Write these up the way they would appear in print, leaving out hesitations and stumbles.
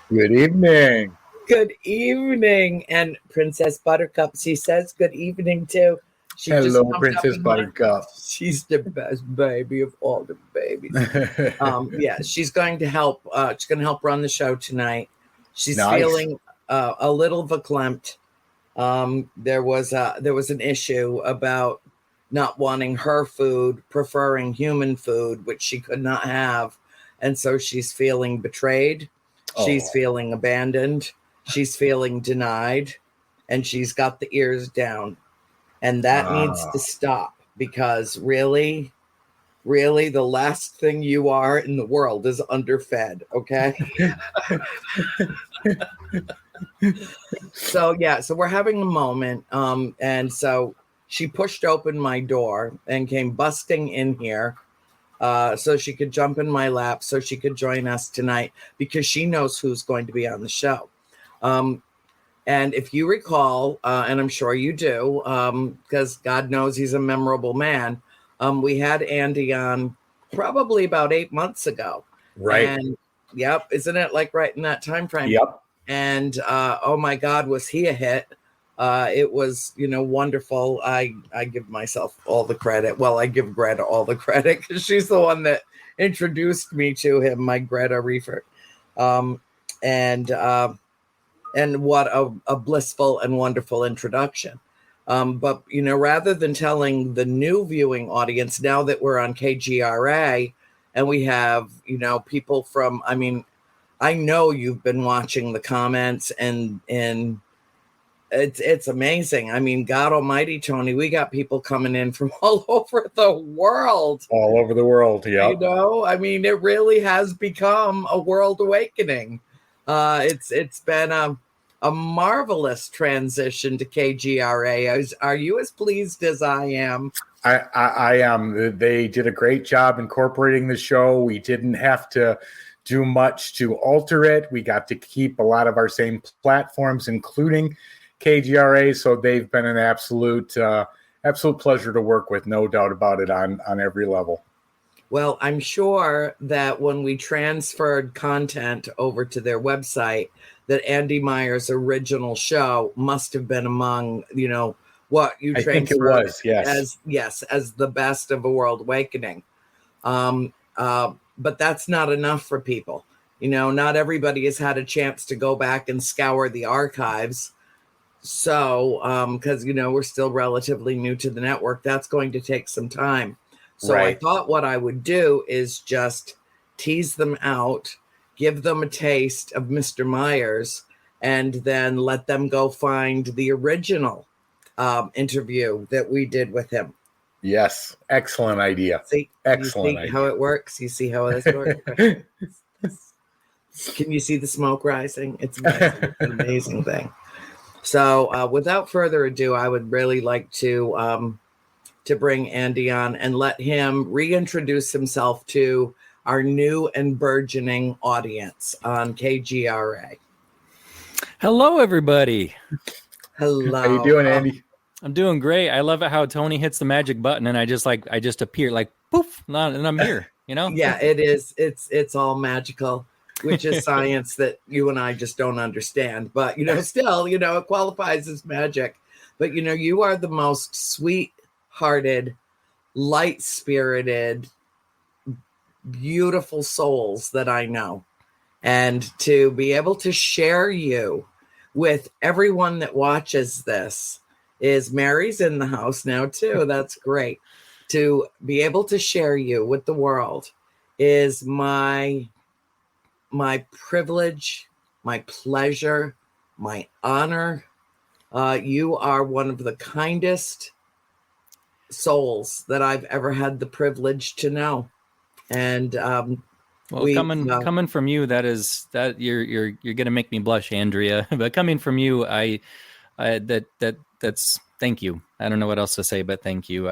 Good evening. Good evening. And Princess Buttercup, she says good evening too. She just Hello, jumped up Princess in my. Buttercup. She's the best baby of all the babies. Yeah, she's going to help. She's going to help run the show tonight. She's Nice. feeling a little verklempt. There was an issue about not wanting her food, preferring human food, which she could not have, and so she's feeling betrayed. She's Oh, feeling abandoned. She's feeling denied, and she's got the ears down, and that needs to ah. stop because really, the last thing you are in the world is underfed. Okay. So we're having a moment, and so she pushed open my door and came busting in here, so she could jump in my lap, so she could join us tonight because she knows who's going to be on the show. Um, and if you recall, and I'm sure you do, because God knows he's a memorable man, we had Andy on probably about 8 months ago, Right. and yep, isn't it like right in that time frame? Yep. And oh my God, was he a hit? It was, wonderful. I give myself all the credit. Well, I give Greta all the credit because she's the one that introduced me to him, my Greta Reefer. Um, and what a blissful and wonderful introduction. But rather than telling the new viewing audience, now that we're on KGRA and we have people from, I know you've been watching the comments and it's amazing. I mean, God Almighty, Tony, we got people coming in from all over the world. All over the world. Yep. It really has become a world awakening. It's been a marvelous transition to KGRA. Are you as pleased as I am? I am. They did a great job incorporating the show. We didn't have to do much to alter it. We got to keep a lot of our same platforms, including KGRA. So they've been an absolute pleasure to work with, no doubt about it, on every level. Well, I'm sure that when we transferred content over to their website, that Andy Meyer's original show must have been among, what you transferred. I think it was, yes. as the best of a world awakening. But that's not enough for people. Not everybody has had a chance to go back and scour the archives. So, because, we're still relatively new to the network, that's going to take some time. So Right. I thought what I would do is just tease them out, give them a taste of Mr. Myers, and then let them go find the original interview that we did with him. Yes. Excellent idea. Excellent you see idea. how it works? You see how this works? Can you see the smoke rising? It's amazing. It's an amazing thing. So without further ado, I would really like to bring Andy on and let him reintroduce himself to our new and burgeoning audience on KGRA. Hello, everybody. Hello. How you doing, Andy? I'm doing great. I love it how Tony hits the magic button and I just appear like poof, and I'm here, Yeah, it is. It's all magical, which is science that you and I just don't understand. But, still, it qualifies as magic. But, you are the most sweet-hearted, light-spirited, beautiful souls that I know. And to be able to share you with everyone that watches this is Mary's in the house now too. That's great. To be able to share you with the world is my privilege, my pleasure, my honor. You are one of the kindest souls that I've ever had the privilege to know. And coming from you, that you're gonna make me blush, Andrea. But coming from you, that's thank you. I don't know what else to say, but thank you.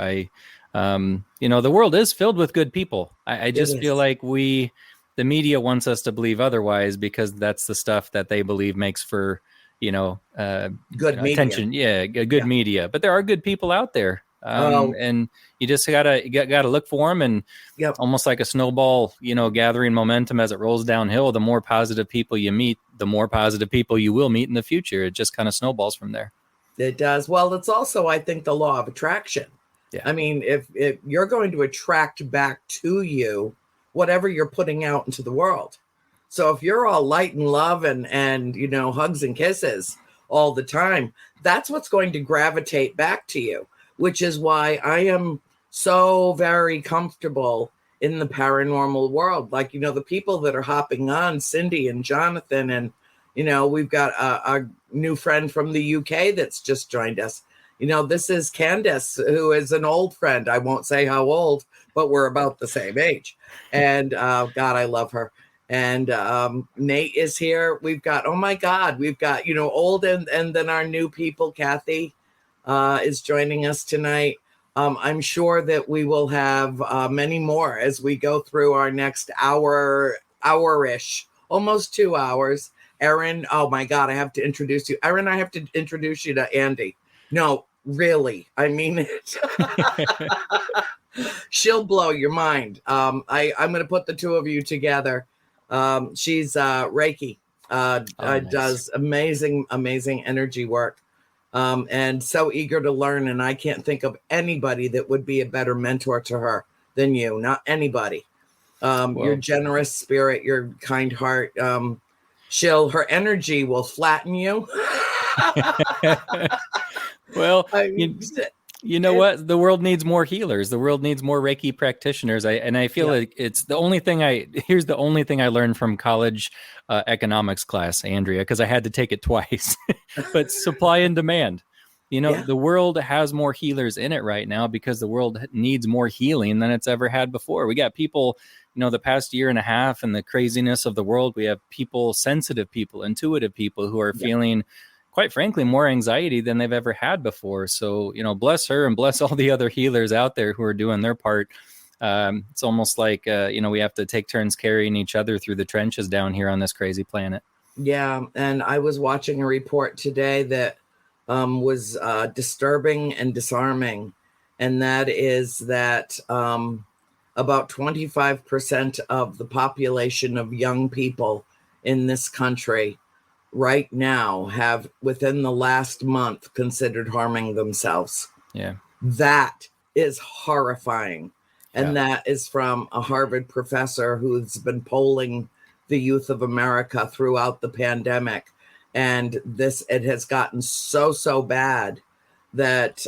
The world is filled with good people. I just feel like the media wants us to believe otherwise because that's the stuff that they believe makes for, good media. attention. Yeah, good media. But there are good people out there. And you just gotta look for them, and Yep. almost like a snowball, gathering momentum as it rolls downhill. The more positive people you meet, the more positive people you will meet in the future. It just kind of snowballs from there. It does. Well, it's also, I think, the law of attraction. Yeah. I mean, if you're going to attract back to you whatever you're putting out into the world. So if you're all light and love and hugs and kisses all the time, that's what's going to gravitate back to you, which is why I am so very comfortable in the paranormal world. Like, the people that are hopping on, Cindy and Jonathan, and, we've got a new friend from the UK that's just joined us. This is Candace, who is an old friend. I won't say how old, but we're about the same age. And God, I love her. And Nate is here. We've got, oh my God, we've got, old and then our new people. Kathy is joining us tonight. I'm sure that we will have many more as we go through our next hour-ish, almost 2 hours. Erin, oh my God, I have to introduce you. Erin, I have to introduce you to Andy. No, really, I mean it. She'll blow your mind. I'm going to put the two of you together. She's Reiki, nice. Does amazing energy work. And so eager to learn. And I can't think of anybody that would be a better mentor to her than you. Not anybody. Your generous spirit, your kind heart. Her energy will flatten you. Well, you know what? The world needs more healers. The world needs more Reiki practitioners. I feel like it's the only thing here's the only thing I learned from college economics class, Andrea, because I had to take it twice. But supply and demand. The world has more healers in it right now because the world needs more healing than it's ever had before. We got people, the past year and a half and the craziness of the world, we have sensitive people, intuitive people who are feeling, quite frankly, more anxiety than they've ever had before. So, bless her and bless all the other healers out there who are doing their part. It's almost like, we have to take turns carrying each other through the trenches down here on this crazy planet. Yeah. And I was watching a report today that was disturbing and disarming. And that is that about 25% of the population of young people in this country right now have, within the last month, considered harming themselves. Yeah. That is horrifying. And that is from a Harvard professor who's been polling the youth of America throughout the pandemic. And it has gotten so bad that,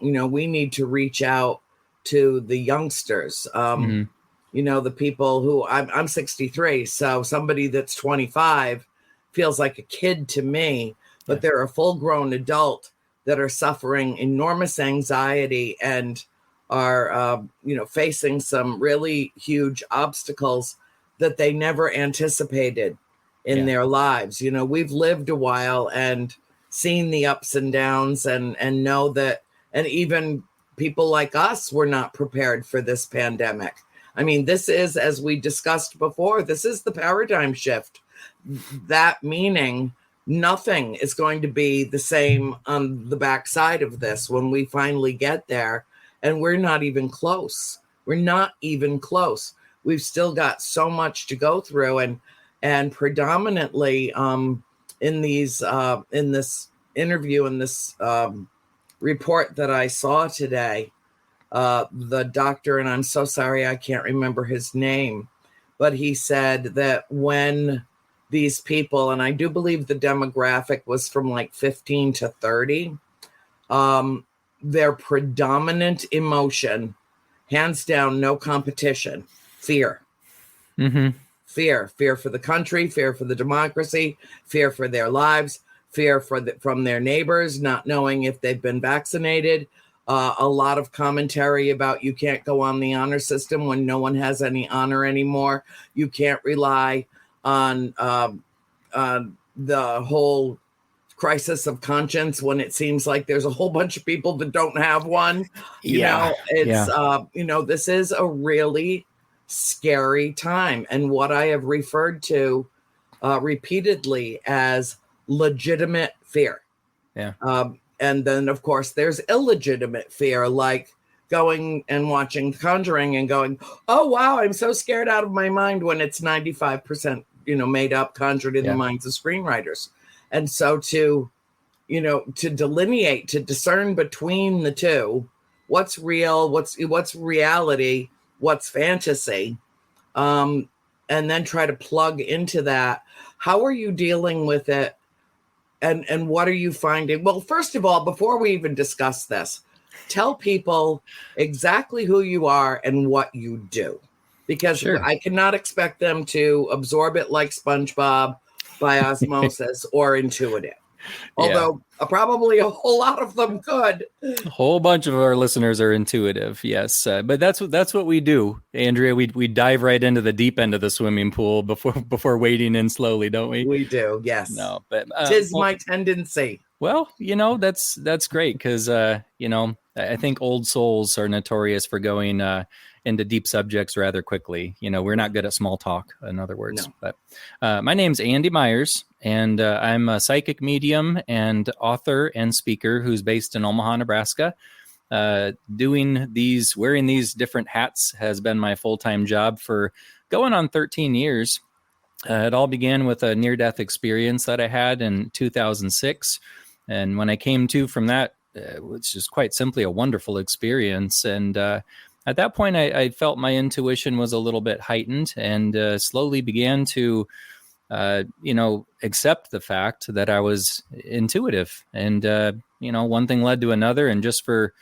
we need to reach out to the youngsters. The people who I'm 63. So somebody that's 25 feels like a kid to me, but they're a full-grown adult that are suffering enormous anxiety and are, facing some really huge obstacles that they never anticipated in their lives. We've lived a while and seen the ups and downs and know that, and even people like us were not prepared for this pandemic. I mean, this is, as we discussed before, this is the paradigm shift. That meaning nothing is going to be the same on the backside of this when we finally get there. And we're not even close. We're not even close. We've still got so much to go through. And predominantly in this interview, in this report that I saw today, the doctor, and I'm so sorry, I can't remember his name, but he said that when these people, and I do believe the demographic was from like 15 to 30, their predominant emotion, hands down, no competition, fear. Mm-hmm. Fear for the country, fear for the democracy, fear for their lives, fear from their neighbors, not knowing if they've been vaccinated. A lot of commentary about you can't go on the honor system when no one has any honor anymore. You can't rely on the whole crisis of conscience when it seems like there's a whole bunch of people that don't have one. This is a really scary time, and what I have referred to repeatedly as legitimate fear. And then, of course, there's illegitimate fear, like going and watching Conjuring and going, oh, wow, I'm so scared out of my mind, when it's 95%, made up, conjured in the minds of screenwriters. And so to delineate, to discern between the two, what's real, what's reality, what's fantasy, and then try to plug into that. How are you dealing with it? And what are you finding? Well, first of all, before we even discuss this, tell people exactly who you are and what you do, because I cannot expect them to absorb it like SpongeBob by osmosis or intuit it. Although probably a whole lot of them could. A whole bunch of our listeners are intuitive, yes. But that's what we do, Andrea. We dive right into the deep end of the swimming pool before wading in slowly, don't we? We do, yes. No, but tis my tendency. Well, that's great, because I think old souls are notorious for going into deep subjects rather quickly. We're not good at small talk, in other words. No. But my name's Andy Myers, and I'm a psychic medium and author and speaker who's based in Omaha, Nebraska. Wearing these different hats has been my full-time job for going on 13 years. It all began with a near-death experience that I had in 2006. And when I came to from that, which is quite simply a wonderful experience. And at that point, I felt my intuition was a little bit heightened, and slowly began to, accept the fact that I was intuitive. And, one thing led to another. And just for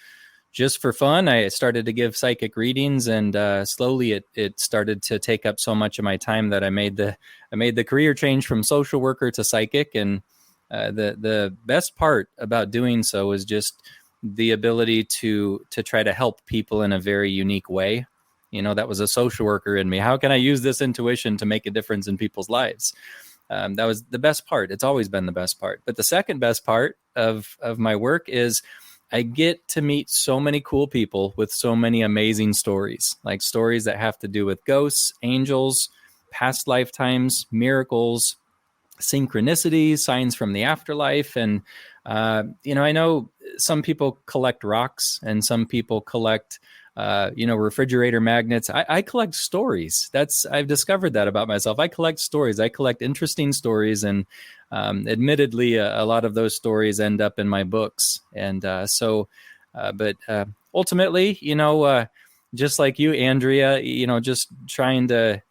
fun, I started to give psychic readings, and slowly it started to take up so much of my time that I made the career change from social worker to psychic. And the best part about doing so is just the ability to try to help people in a very unique way. That was a social worker in me. How can I use this intuition to make a difference in people's lives? That was the best part. It's always been the best part. But the second best part of my work is I get to meet so many cool people with so many amazing stories, like stories that have to do with ghosts, angels, past lifetimes, miracles, synchronicities, signs from the afterlife. And, I know some people collect rocks, and some people collect, refrigerator magnets. I collect stories. I've discovered that about myself. I collect stories. I collect interesting stories. And admittedly, a lot of those stories end up in my books. And but ultimately, just like you, Andrea, just trying to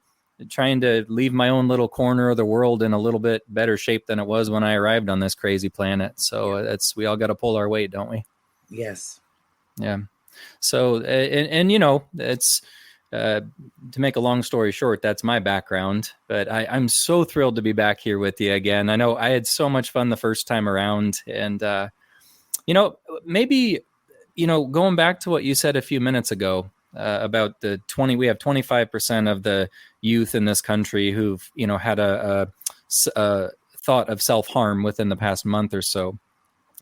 leave my own little corner of the world in a little bit better shape than it was when I arrived on this crazy planet. So we all got to pull our weight, don't we? Yes. Yeah. So, and it's, to make a long story short, that's my background, but I'm so thrilled to be back here with you again. I know I had so much fun the first time around, and, maybe, going back to what you said a few minutes ago, about we have 25% of the youth in this country who've, had a thought of self-harm within the past month or so.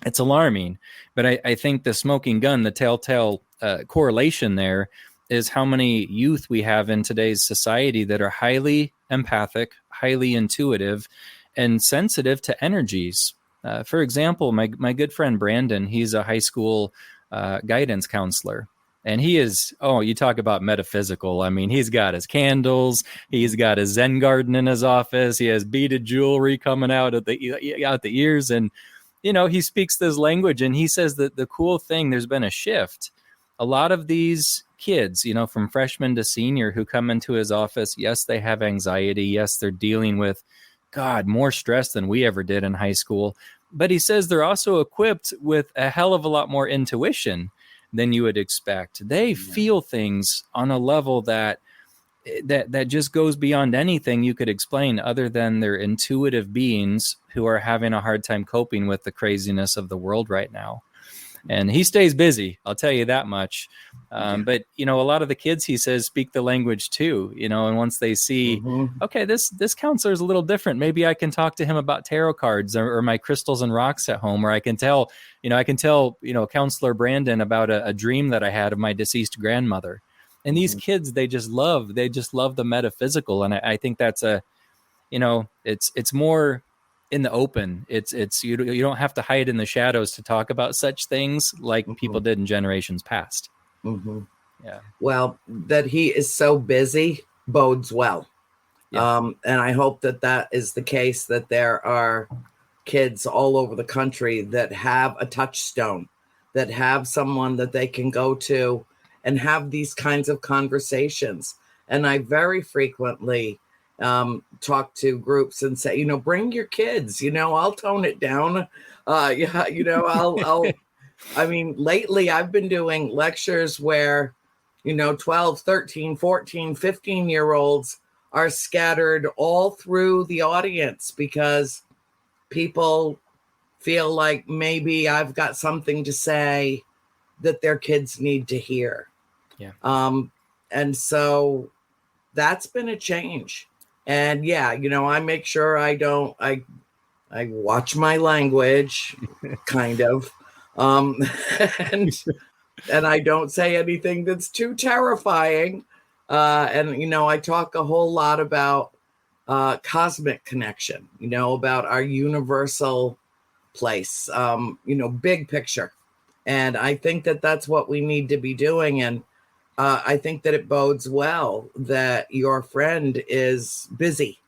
It's alarming, but I think the smoking gun, the telltale correlation there is how many youth we have in today's society that are highly empathic, highly intuitive, and sensitive to energies. For example, my good friend Brandon, he's a high school guidance counselor. And he is, you talk about metaphysical. I mean, he's got his candles. He's got his Zen garden in his office. He has beaded jewelry coming out the ears. And, he speaks this language. And he says that the cool thing, there's been a shift. A lot of these kids, from freshman to senior who come into his office, yes, they have anxiety. Yes, they're dealing with, more stress than we ever did in high school. But he says they're also equipped with a hell of a lot more intuition than you would expect. They feel things on a level that just goes beyond anything you could explain, other than they're intuitive beings who are having a hard time coping with the craziness of the world right now. And he stays busy, I'll tell you that much. But, a lot of the kids, he says, speak the language too, and once they see, okay, this counselor is a little different. Maybe I can talk to him about tarot cards or my crystals and rocks at home, or I can tell Counselor Brandon about a dream that I had of my deceased grandmother. And these kids, they just love the metaphysical. And I think that's it's more in the open. It's you don't have to hide in the shadows to talk about such things like people did in generations past. Yeah. Well, that he is so busy bodes well. Yeah. And I hope that is the case, that there are kids all over the country that have a touchstone, that have someone that they can go to and have these kinds of conversations. And I very frequently talk to groups and say, bring your kids, I'll tone it down. Yeah, I mean, lately I've been doing lectures where, 12, 13, 14, 15-year-olds are scattered all through the audience because people feel like maybe I've got something to say that their kids need to hear. Yeah. And so that's been a change. And yeah, I make sure I watch my language kind of. And I don't say anything that's too terrifying. And I talk a whole lot about cosmic connection, about our universal place, big picture. And I think that that's what we need to be doing. And I think that it bodes well that your friend is busy,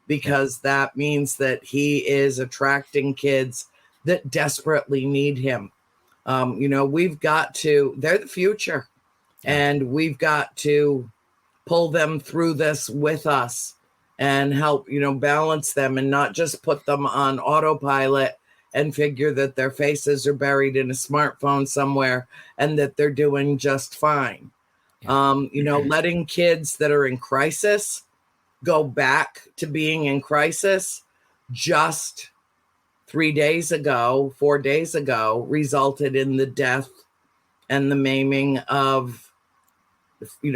because that means that he is attracting kids that desperately need him. We've got to, they're the future, and we've got to pull them through this with us and help, balance them, and not just put them on autopilot and figure that their faces are buried in a smartphone somewhere and that they're doing just fine. Letting kids that are in crisis go back to being in crisis just 4 days ago, resulted in the death and the maiming of,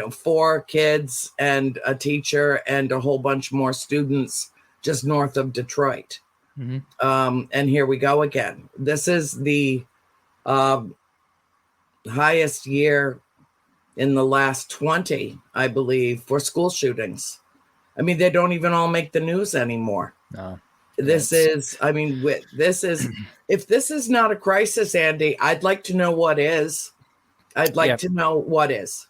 4 kids and a teacher and a whole bunch more students just north of Detroit. And here we go again. This is the highest year in the last 20, I believe, for school shootings. I mean, they don't even all make the news anymore. No. This is, if this is not a crisis, Andy, I'd like to know what is. I'd like to know what is,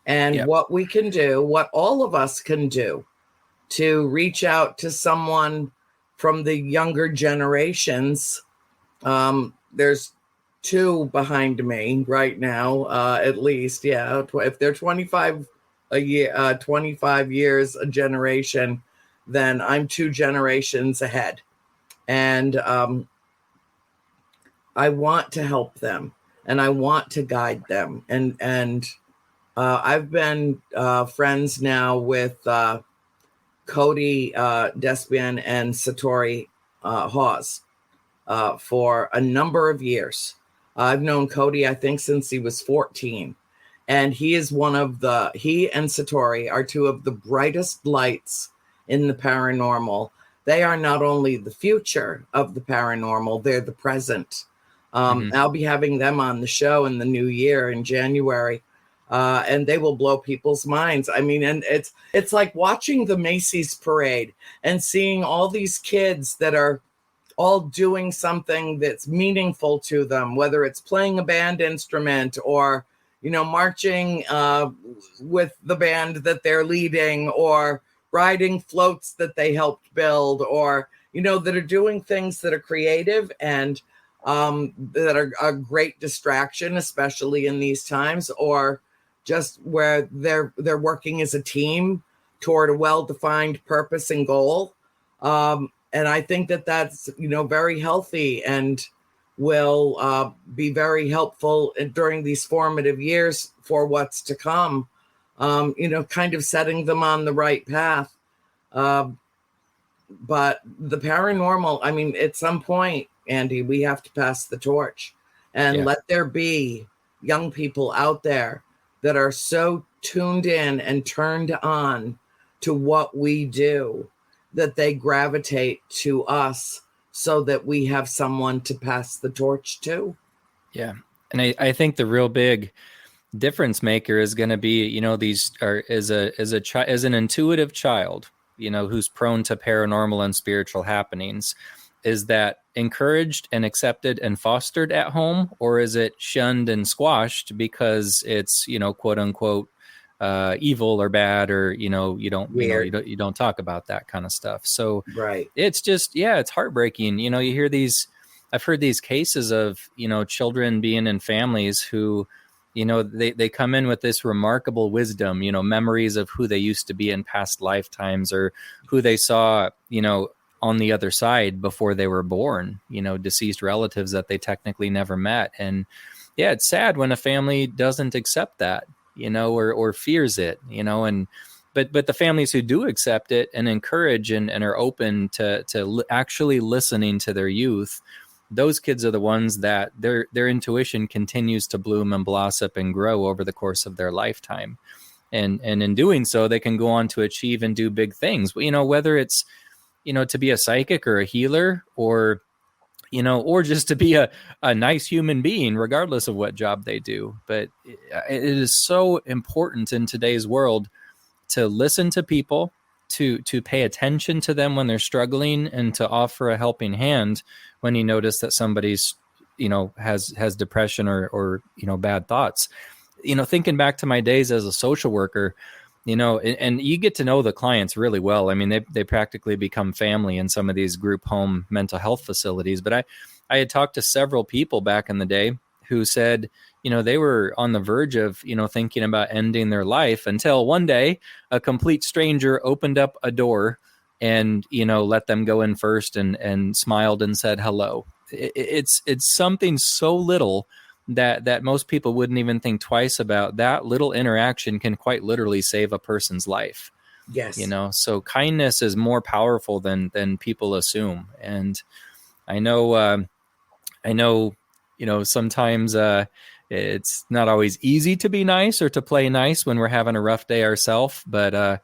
and what we can do, what all of us can do to reach out to someone from the younger generations. There's 2 behind me right now, at least. Yeah. If they're 25 a year, 25 years a generation, then I'm 2 generations ahead. And I want to help them, and I want to guide them. And I've been friends now with Cody Despian and Satori Hawes for a number of years. I've known Cody, I think, since he was 14. And he is he and Satori are 2 of the brightest lights in the paranormal. They are not only the future of the paranormal, they're the present. I'll be having them on the show in the new year in January. And they will blow people's minds. I mean, and it's like watching the Macy's parade and seeing all these kids that are all doing something that's meaningful to them, whether it's playing a band instrument or, marching with the band that they're leading, or riding floats that they helped build, or, that are doing things that are creative and that are a great distraction, especially in these times, or just where they're working as a team toward a well-defined purpose and goal. And I think that that's, very healthy and will be very helpful during these formative years for what's to come, kind of setting them on the right path. But the paranormal, I mean, at some point, Andy, we have to pass the torch and let there be young people out there that are so tuned in and turned on to what we do that they gravitate to us, so that we have someone to pass the torch to. Yeah. And I think the real big difference maker is going to be, these are as an intuitive child, who's prone to paranormal and spiritual happenings. is that encouraged and accepted and fostered at home, or is it shunned and squashed because it's, quote unquote, evil or bad, or, you don't talk about that kind of stuff. So right. it's just, it's heartbreaking. You hear I've heard these cases of, children being in families who, they come in with this remarkable wisdom, memories of who they used to be in past lifetimes, or who they saw, on the other side before they were born, deceased relatives that they technically never met. And it's sad when a family doesn't accept that, or fears it, but the families who do accept it and encourage and are open to actually listening to their youth, those kids are the ones that their intuition continues to bloom and blossom and grow over the course of their lifetime. And in doing so, they can go on to achieve and do big things, whether it's, to be a psychic or a healer, or, or just to be a nice human being, regardless of what job they do. But it is so important in today's world to listen to people, to pay attention to them when they're struggling, and to offer a helping hand when you notice that somebody's, has depression or bad thoughts. Thinking back to my days as a social worker, and you get to know the clients really well. I mean, they practically become family in some of these group home mental health facilities. But I had talked to several people back in the day who said, they were on the verge of, thinking about ending their life, until one day a complete stranger opened up a door and, let them go in first and smiled and said hello. It's something so little that most people wouldn't even think twice about. That little interaction can quite literally save a person's life. Yes. So kindness is more powerful than people assume. And I know, sometimes it's not always easy to be nice or to play nice when we're having a rough day ourselves, but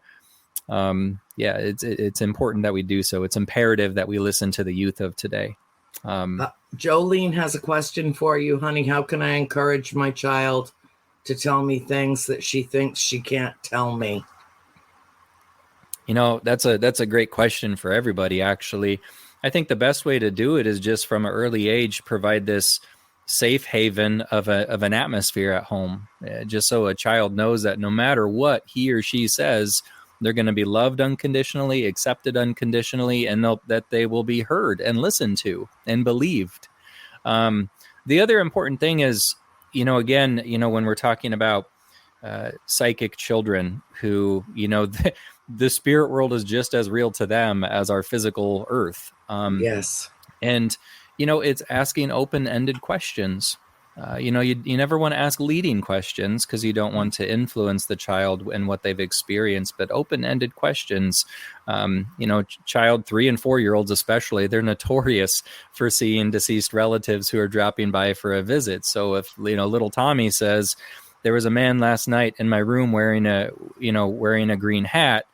it's important that we do so. It's imperative that we listen to the youth of today. Jolene has a question for you, honey. How can I encourage my child to tell me things that she thinks she can't tell me? That's a great question for everybody, actually. I think the best way to do it is just from an early age, provide this safe haven of an atmosphere at home, just so a child knows that no matter what he or she says, they're going to be loved unconditionally, accepted unconditionally, and that they will be heard and listened to and believed. The other important thing is, again, when we're talking about psychic children who, the spirit world is just as real to them as our physical earth. Yes. And, it's asking open-ended questions. You never want to ask leading questions because you don't want to influence the child and what they've experienced, but open-ended questions, child 3 and 4 year olds, especially, they're notorious for seeing deceased relatives who are dropping by for a visit. So if, little Tommy says, there was a man last night in my room wearing a green hat,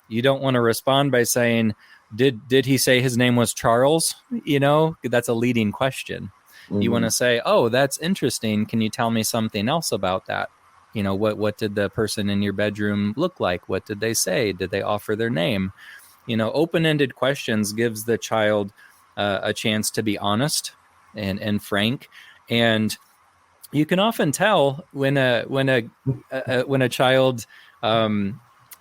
you don't want to respond by saying, did he say his name was Charles? That's a leading question. Mm-hmm. You want to say, oh, that's interesting. Can you tell me something else about that? What did the person in your bedroom look like? What did they say? Did they offer their name? Open-ended questions gives the child a chance to be honest and frank. And you can often tell when a child,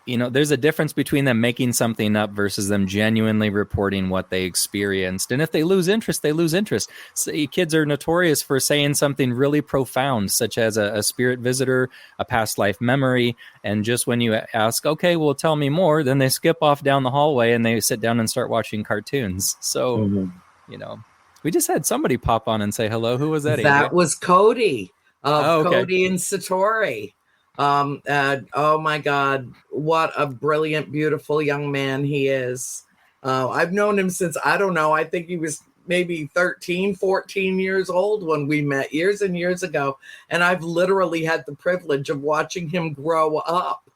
there's a difference between them making something up versus them genuinely reporting what they experienced. And if they lose interest, they lose interest. So kids are notorious for saying something really profound, such as a spirit visitor, a past life memory. And just when you ask, okay, well, tell me more, then they skip off down the hallway and they sit down and start watching cartoons. So, we just had somebody pop on and say hello. Who was that? That was Cody of Cody and Satori. Oh my God, what a brilliant, beautiful young man he is. I've known him since, I don't know, I think he was maybe 13, 14 years old when we met years and years ago. And I've literally had the privilege of watching him grow up,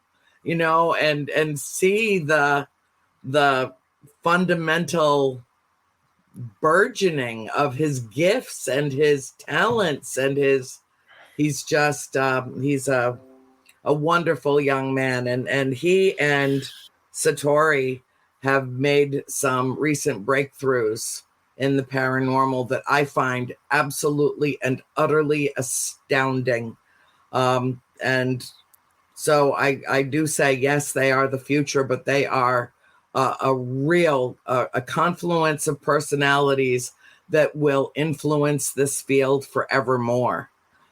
and see the fundamental burgeoning of his gifts and his talents and he's a wonderful young man, and he and Satori have made some recent breakthroughs in the paranormal that I find absolutely and utterly astounding. And so I do say, yes, they are the future, but they are a real a confluence of personalities that will influence this field forevermore.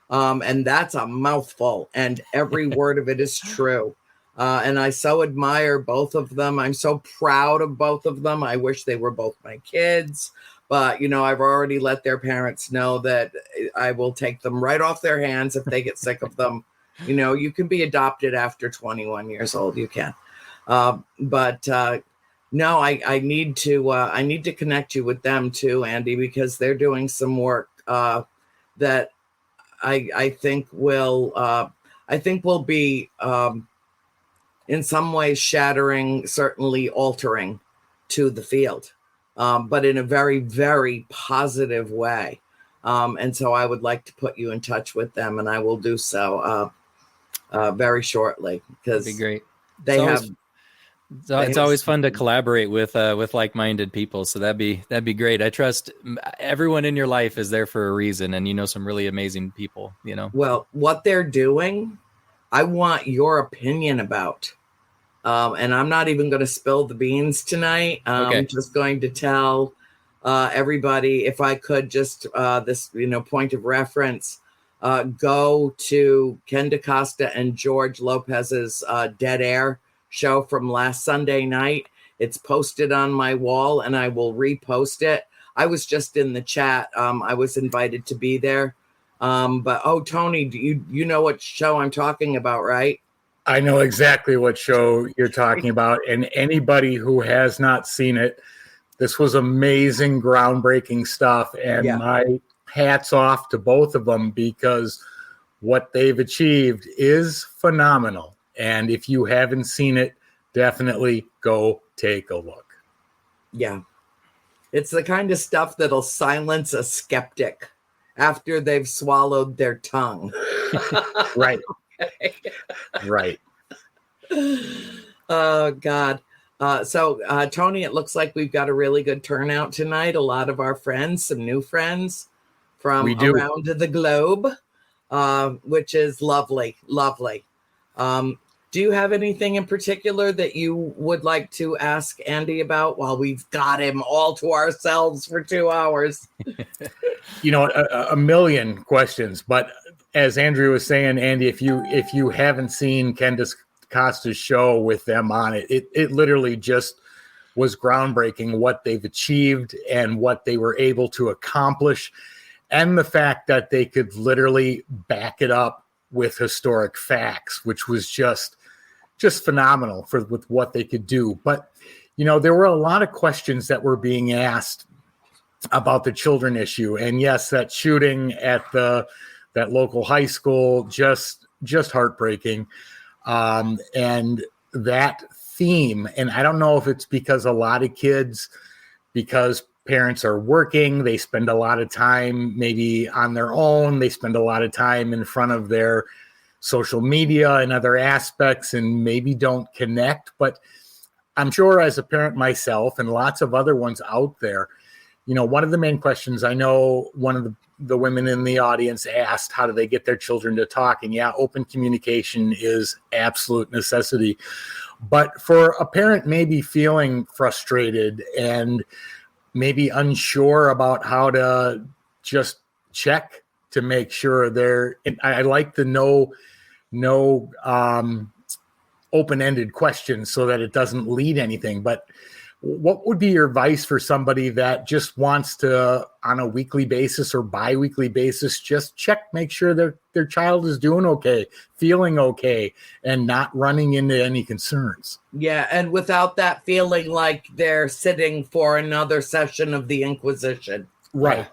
And that's a mouthful, and every word of it is true. And I so admire both of them. I'm so proud of both of them. I wish they were both my kids, but I've already let their parents know that I will take them right off their hands if they get sick of them. You can be adopted after 21 years old. You can. But no, I need to connect you with them too, Andy, because they're doing some work that I think will be in some ways shattering, certainly altering to the field, but in a very, very positive way. And so I would like to put you in touch with them, and I will do so very shortly, because That'd be great. they It's always fun to collaborate with like-minded people. So that'd be great. I trust everyone in your life is there for a reason, and some really amazing people. Well, what they're doing, I want your opinion about. And I'm not even going to spill the beans tonight. Okay. I'm just going to tell everybody, if I could just this point of reference, go to Ken DaCosta and George Lopez's Dead Air show from last Sunday night. It's posted on my wall, and I will repost it. I was just in the chat. I was invited to be there. But Tony, do you know what show I'm talking about, right? I know exactly what show you're talking about. And anybody who has not seen it, this was amazing, groundbreaking stuff. And my hats off to both of them, because what they've achieved is phenomenal. And if you haven't seen it, definitely go take a look. Yeah. It's the kind of stuff that'll silence a skeptic after they've swallowed their tongue. Right. Okay. Right. Oh, God. So, Tony, it looks like we've got a really good turnout tonight. A lot of our friends, some new friends from around the globe, which is lovely, lovely. Do you have anything in particular that you would like to ask Andy about while we've got him all to ourselves for 2 hours? A million questions, but as Andrew was saying, Andy, if you haven't seen Ken DaCosta's show with them on it, it literally just was groundbreaking what they've achieved and what they were able to accomplish, and the fact that they could literally back it up with historic facts, which was just phenomenal with what they could do. But there were a lot of questions that were being asked about the children issue, and yes, that shooting at that local high school, just heartbreaking. And that theme, and I don't know if it's because a lot of kids, because parents are working, they spend a lot of time maybe on their own, they spend a lot of time in front of their social media and other aspects, and maybe don't connect. But I'm sure, as a parent myself and lots of other ones out there, one of the main questions, I know one of the women in the audience asked, how do they get their children to talk? And open communication is absolute necessity. But for a parent maybe feeling frustrated and maybe unsure about how to just check to make sure I like the no open-ended questions so that it doesn't lead anything. But what would be your advice for somebody that just wants to, on a weekly basis or bi-weekly basis, just check, make sure their child is doing okay, feeling okay, and not running into any concerns? Yeah, and without that feeling like they're sitting for another session of the Inquisition. Right.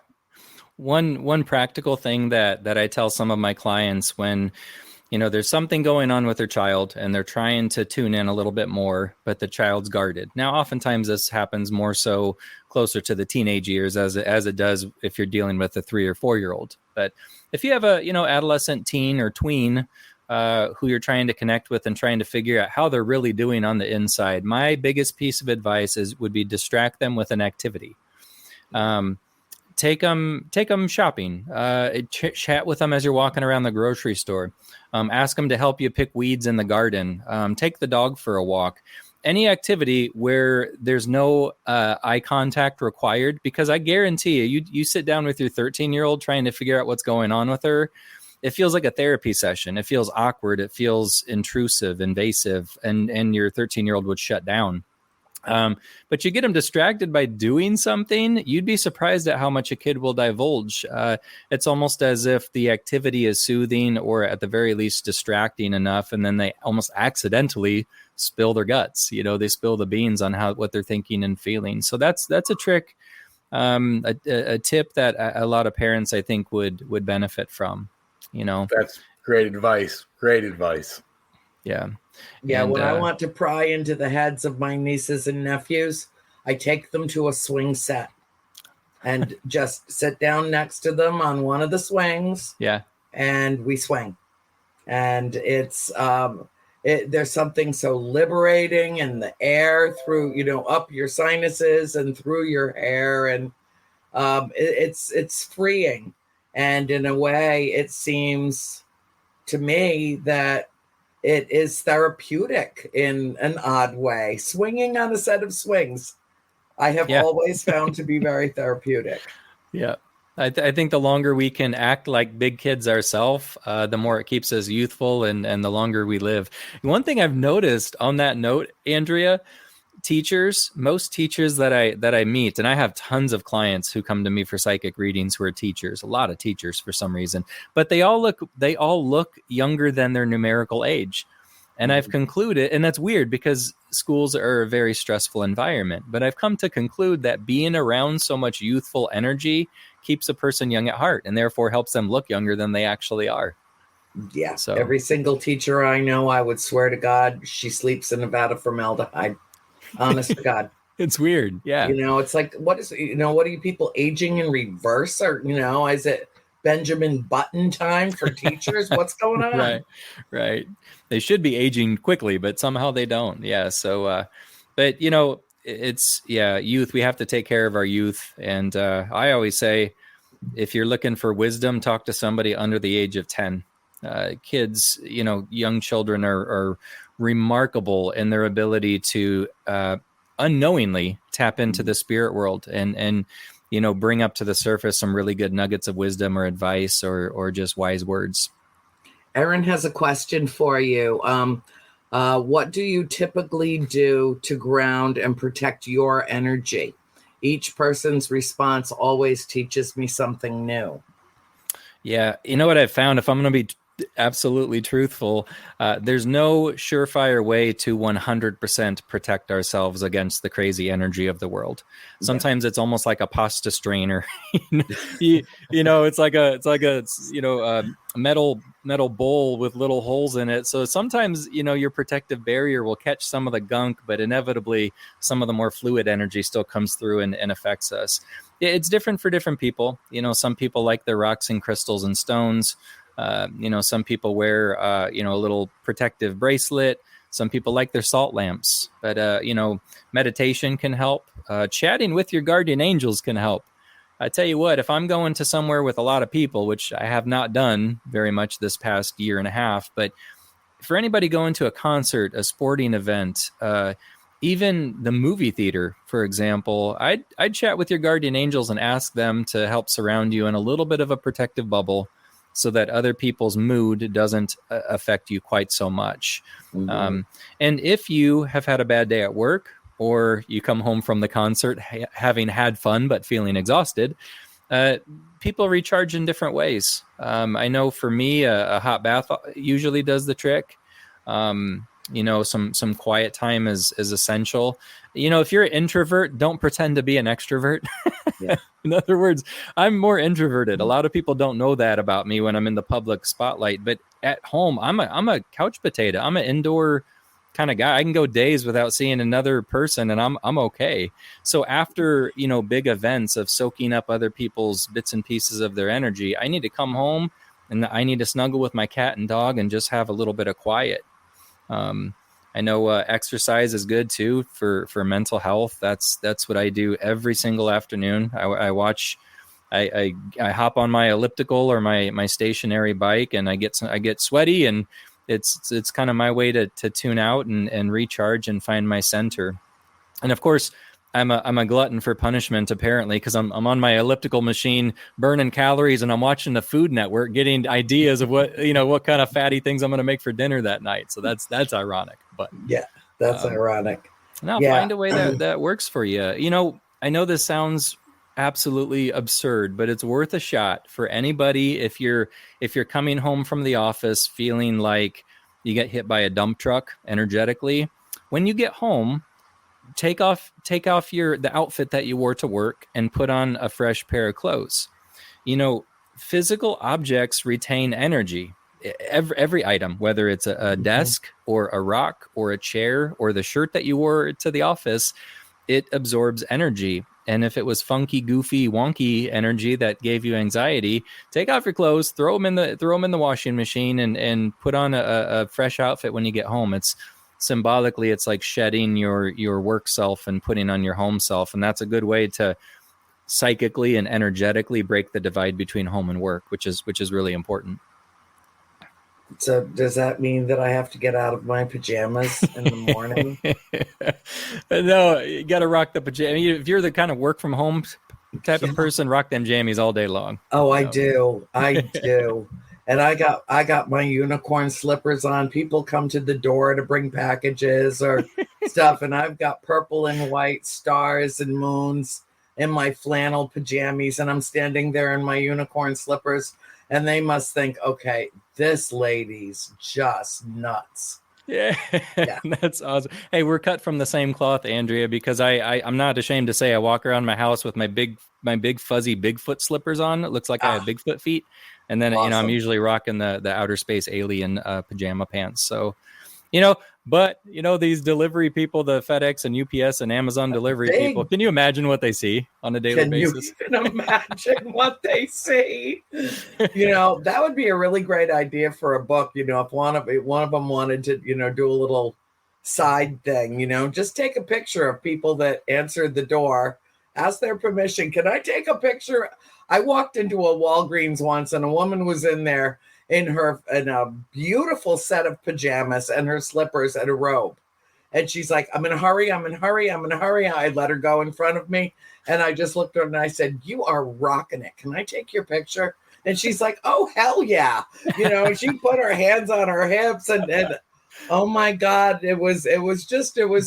One practical thing that I tell some of my clients when there's something going on with their child and they're trying to tune in a little bit more, but the child's guarded. Now, oftentimes this happens more so closer to the teenage years as it does if you're dealing with a 3 or 4 year old. But if you have a, adolescent, teen or tween who you're trying to connect with and trying to figure out how they're really doing on the inside, my biggest piece of advice would be distract them with an activity. Take them shopping. Chat with them as you're walking around the grocery store. Ask them to help you pick weeds in the garden. Take the dog for a walk. Any activity where there's no eye contact required, because I guarantee you sit down with your 13-year-old trying to figure out what's going on with her. It feels like a therapy session. It feels awkward. It feels intrusive, invasive, and your 13-year-old would shut down. But you get them distracted by doing something, you'd be surprised at how much a kid will divulge. It's almost as if the activity is soothing or at the very least distracting enough, and then they almost accidentally spill their guts. They spill the beans on what they're thinking and feeling. So that's a trick, a tip that a lot of parents, I think, would benefit from. That's great advice. Great advice. Yeah. Yeah, when I want to pry into the heads of my nieces and nephews, I take them to a swing set and just sit down next to them on one of the swings. Yeah. And we swing. And it's there's something so liberating in the air through, up your sinuses and through your hair. And it's freeing. And in a way, it seems to me that it is therapeutic in an odd way. Swinging on a set of swings, I have always found to be very therapeutic. Yeah. I think the longer we can act like big kids ourselves, the more it keeps us youthful and the longer we live. One thing I've noticed on that note, Andrea, most teachers that I meet, and I have tons of clients who come to me for psychic readings who are teachers, a lot of teachers for some reason, but they all look younger than their numerical age. And I've concluded, and that's weird because schools are a very stressful environment, but I've come to conclude that being around so much youthful energy keeps a person young at heart and therefore helps them look younger than they actually are. Yeah. So every single teacher I know, I would swear to God, she sleeps in Nevada formaldehyde. Honest to God. It's weird. Yeah. It's like, what are you people aging in reverse? Or, is it Benjamin Button time for teachers? What's going on? Right. They should be aging quickly, but somehow they don't. Yeah. So, but it's youth. We have to take care of our youth. And I always say, if you're looking for wisdom, talk to somebody under the age of 10. Kids, young children are remarkable in their ability to unknowingly tap into the spirit world and bring up to the surface some really good nuggets of wisdom or advice or just wise words. Erin has a question for you. What do you typically do to ground and protect your energy? Each person's response always teaches me something new. Yeah. You know what I've found? If I'm going to be absolutely truthful, there's no surefire way to 100% protect ourselves against the crazy energy of the world. Sometimes it's almost like a pasta strainer. It's like a metal bowl with little holes in it. So sometimes your protective barrier will catch some of the gunk, but inevitably some of the more fluid energy still comes through and affects us. It's different for different people. Some people like their rocks and crystals and stones. Some people wear, a little protective bracelet. Some people like their salt lamps, but, meditation can help. Chatting with your guardian angels can help. I tell you what, if I'm going to somewhere with a lot of people, which I have not done very much this past year and a half, but for anybody going to a concert, a sporting event, even the movie theater, for example, I'd chat with your guardian angels and ask them to help surround you in a little bit of a protective bubble, so that other people's mood doesn't affect you quite so much. Mm-hmm. And if you have had a bad day at work, or you come home from the concert having had fun but feeling exhausted, people recharge in different ways. I know for me, a hot bath usually does the trick. Some quiet time is essential. If you're an introvert, don't pretend to be an extrovert. Yeah. In other words, I'm more introverted. A lot of people don't know that about me when I'm in the public spotlight, but at home, I'm a couch potato. I'm an indoor kind of guy. I can go days without seeing another person and I'm okay. So after, big events of soaking up other people's bits and pieces of their energy, I need to come home and I need to snuggle with my cat and dog and just have a little bit of quiet. I know exercise is good too for mental health. That's what I do every single afternoon. I watch. I hop on my elliptical or my stationary bike, and I get sweaty, and it's kind of my way to tune out and recharge and find my center. And of course, I'm a glutton for punishment, apparently, because I'm on my elliptical machine burning calories, and I'm watching the Food Network, getting ideas of what kind of fatty things I'm going to make for dinner that night. So that's ironic, but yeah, that's ironic. Now find a way that works for you. I know this sounds absolutely absurd, but it's worth a shot for anybody. If you're coming home from the office feeling like you get hit by a dump truck energetically, when you get home, take off the outfit that you wore to work and put on a fresh pair of clothes. Physical objects retain energy. Every item, whether it's a desk or a rock or a chair or the shirt that you wore to the office, it absorbs energy. And if it was funky, goofy, wonky energy that gave you anxiety, take off your clothes, throw them in the washing machine, and put on a fresh outfit when you get home. It's symbolically, it's like shedding your work self and putting on your home self. And that's a good way to psychically and energetically break the divide between home and work, which is really important. So does that mean that I have to get out of my pajamas in the morning? No, you got to rock the pajamas. If you're the kind of work from home type of person, rock them jammies all day long. Oh, I do. And I got my unicorn slippers on. People come to the door to bring packages or stuff, and I've got purple and white stars and moons in my flannel pajamas, and I'm standing there in my unicorn slippers, and they must think, okay, this lady's just nuts. Yeah. That's awesome. Hey, we're cut from the same cloth, Andrea, because I'm not ashamed to say I walk around my house with my big fuzzy Bigfoot slippers on. It looks like I have Bigfoot feet. And then, awesome. I'm usually rocking the outer space alien pajama pants. So, but these delivery people, the FedEx and UPS and Amazon delivery people, can you imagine what they see on a daily basis? Can you imagine what they see? That would be a really great idea for a book. If one of them wanted to, do a little side thing, just take a picture of people that answered the door, ask their permission. Can I take a picture? I walked into a Walgreens once, and a woman was in there in a beautiful set of pajamas and her slippers and a robe. And she's like, I'm in a hurry. I let her go in front of me. And I just looked at her and I said, you are rocking it. Can I take your picture? And she's like, oh, hell yeah. She put her hands on her hips and oh my God, it was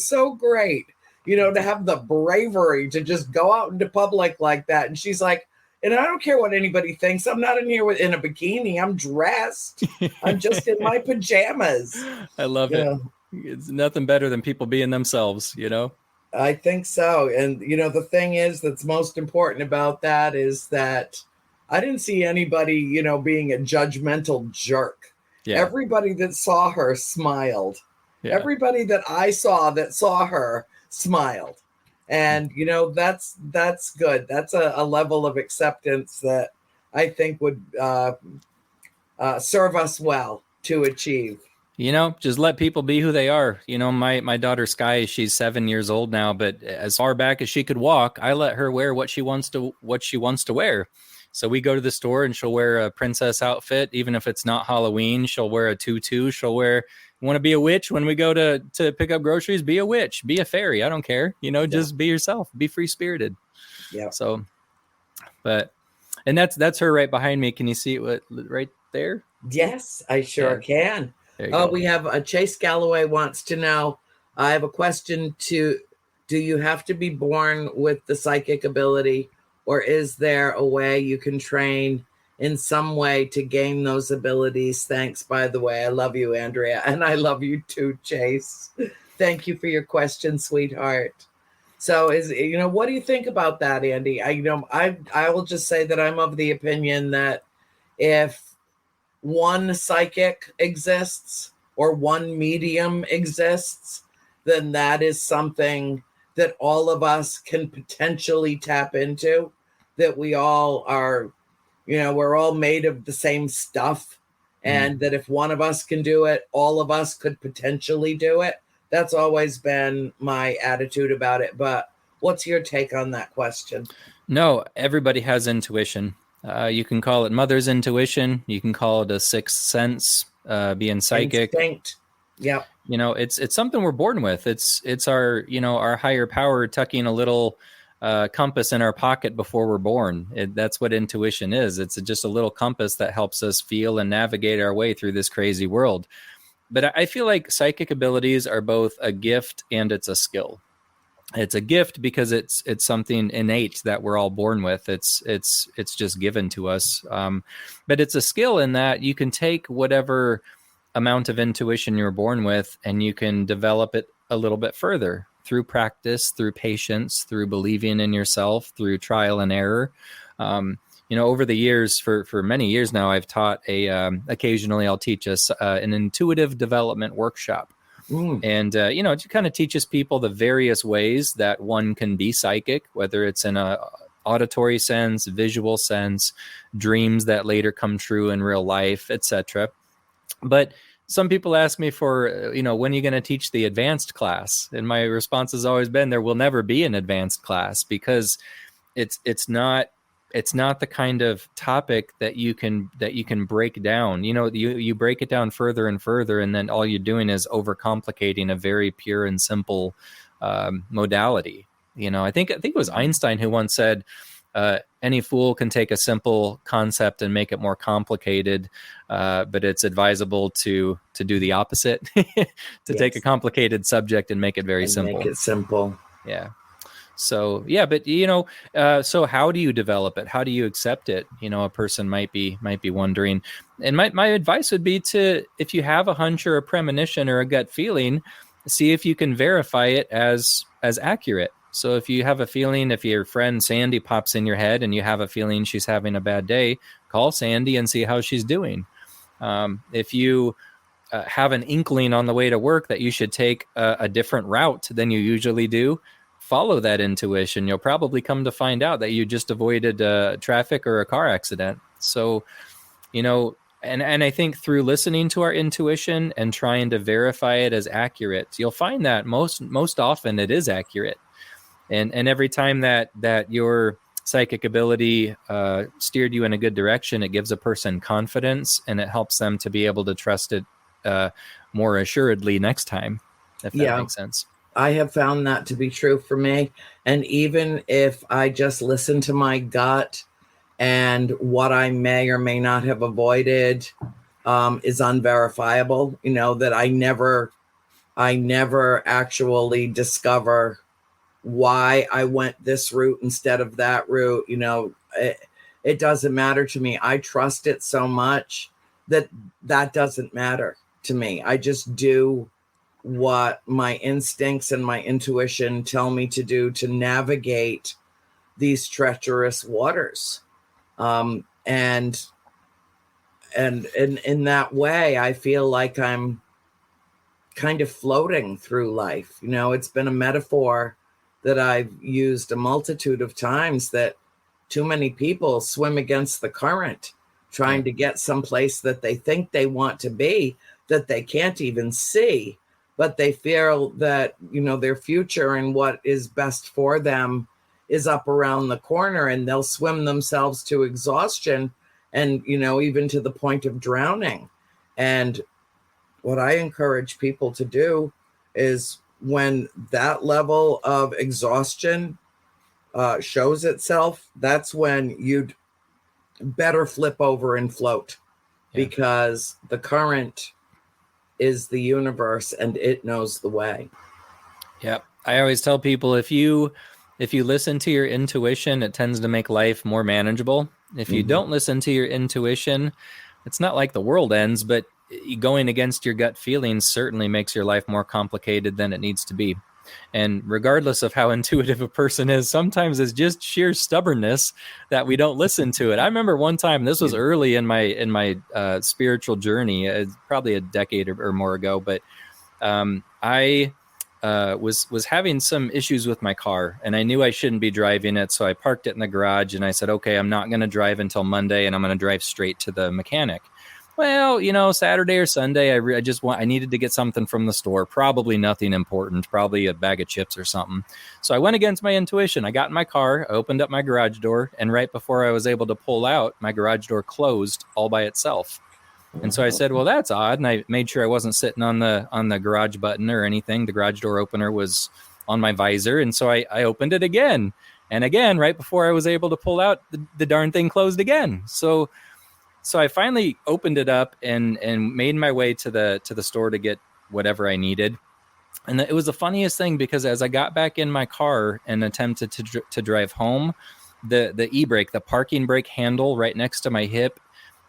so great, to have the bravery to just go out into public like that. And she's like, and I don't care what anybody thinks. I'm not in here in a bikini. I'm dressed. I'm just in my pajamas. I love it. It's nothing better than people being themselves, I think so. And, the thing is that's most important about that is that I didn't see anybody, being a judgmental jerk. Yeah. Everybody that saw her smiled. Yeah. Everybody that I saw that saw her smiled. And, that's good. That's a level of acceptance that I think would serve us well to achieve. Just let people be who they are. My daughter Sky, she's 7 years old now, but as far back as she could walk, I let her wear what she wants to wear. So we go to the store and she'll wear a princess outfit. Even if it's not Halloween, she'll wear a tutu. She'll wear, want to be a witch when we go to pick up groceries, be a witch, be a fairy. I don't care. Just be yourself, be free spirited. Yeah. So, and that's her right behind me. Can you see it right there? Yes, I sure can. We have Chase Galloway wants to know, I have a question do you have to be born with the psychic ability, or is there a way you can train in some way to gain those abilities? Thanks, by the way. I love you, Andrea. And I love you too, Chase. Thank you for your question, sweetheart. So what do you think about that, Andy? I will just say that I'm of the opinion that if one psychic exists or one medium exists, then that is something that all of us can potentially tap into, that we all are, we're all made of the same stuff. And that if one of us can do it, all of us could potentially do it. That's always been my attitude about it. But what's your take on that question? No, everybody has intuition. You can call it mother's intuition. You can call it a sixth sense, being psychic. Instinct. Yep. It's something we're born with. It's our, our higher power tucking a little compass in our pocket before we're born. That's what intuition is. It's just a little compass that helps us feel and navigate our way through this crazy world. But I feel like psychic abilities are both a gift and it's a skill. It's a gift because it's something innate that we're all born with. It's just given to us. But it's a skill in that you can take whatever amount of intuition you're born with and you can develop it a little bit further through practice, through patience, through believing in yourself, through trial and error. Over the years, for many years now, I've taught occasionally I'll teach us an intuitive development workshop. And, it kind of teaches people the various ways that one can be psychic, whether it's in a auditory sense, visual sense, dreams that later come true in real life, etc. But some people ask me for, when are you going to teach the advanced class? And my response has always been there will never be an advanced class because it's not the kind of topic that you can break down. You break it down further and further, and then all you're doing is overcomplicating a very pure and simple modality. I think it was Einstein who once said, any fool can take a simple concept and make it more complicated, but it's advisable to do the opposite, take a complicated subject and make it very simple. Make it simple. Yeah. So, yeah, but, so how do you develop it? How do you accept it? A person might be wondering. And my advice would be if you have a hunch or a premonition or a gut feeling, see if you can verify it as accurate. So if you have a feeling, if your friend Sandy pops in your head and you have a feeling she's having a bad day, call Sandy and see how she's doing. If you have an inkling on the way to work that you should take a different route than you usually do, follow that intuition. You'll probably come to find out that you just avoided traffic or a car accident. So, and I think through listening to our intuition and trying to verify it as accurate, you'll find that most often it is accurate. And every time that your psychic ability steered you in a good direction, it gives a person confidence and it helps them to be able to trust it more assuredly next time, if that makes sense. I have found that to be true for me. And even if I just listen to my gut and what I may or may not have avoided is unverifiable, that I never actually discover why I went this route instead of that route. It doesn't matter to me. I trust it so much that doesn't matter to me. I just do what my instincts and my intuition tell me to do to navigate these treacherous waters. And in that way, I feel like I'm kind of floating through life. It's been a metaphor that I've used a multitude of times, that too many people swim against the current, trying to get someplace that they think they want to be, that they can't even see. But they feel that, their future and what is best for them is up around the corner, and they'll swim themselves to exhaustion and, even to the point of drowning. And what I encourage people to do is, when that level of exhaustion shows itself, that's when you'd better flip over and float, because the current is the universe and it knows the way. Yep. I always tell people, if you listen to your intuition, it tends to make life more manageable. If you don't listen to your intuition, it's not like the world ends, but going against your gut feelings certainly makes your life more complicated than it needs to be. And regardless of how intuitive a person is, sometimes it's just sheer stubbornness that we don't listen to it. I remember one time, this was early in my spiritual journey, probably a decade or more ago, but I was having some issues with my car, and I knew I shouldn't be driving it, so I parked it in the garage, and I said, okay, I'm not going to drive until Monday, and I'm going to drive straight to the mechanic. Well, Saturday or Sunday, I needed to get something from the store. Probably nothing important, probably a bag of chips or something. So I went against my intuition. I got in my car, I opened up my garage door, and right before I was able to pull out, my garage door closed all by itself. And so I said, well, that's odd. And I made sure I wasn't sitting on the garage button or anything. The garage door opener was on my visor. And so I opened it again. And again, right before I was able to pull out, the darn thing closed again. So I finally opened it up and made my way to the store to get whatever I needed. And it was the funniest thing because as I got back in my car and attempted to drive home, the e-brake, the parking brake handle right next to my hip,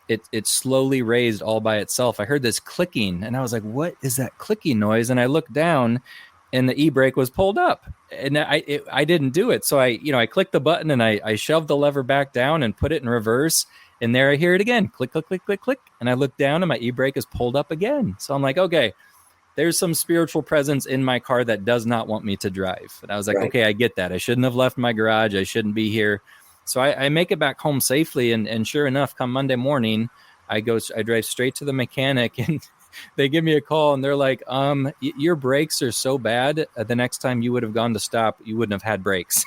it slowly raised all by itself. I heard this clicking and I was like, what is that clicking noise? And I looked down and the e-brake was pulled up and I didn't do it. So I clicked the button and I shoved the lever back down and put it in reverse. And there I hear it again, click, click, click, click, click. And I look down and my e-brake is pulled up again. So I'm like, okay, there's some spiritual presence in my car that does not want me to drive. And I was like, right. Okay, I get that. I shouldn't have left my garage. I shouldn't be here. So I make it back home safely. And sure enough, come Monday morning, I drive straight to the mechanic and they give me a call and they're like, your brakes are so bad. The next time you would have gone to stop, you wouldn't have had brakes.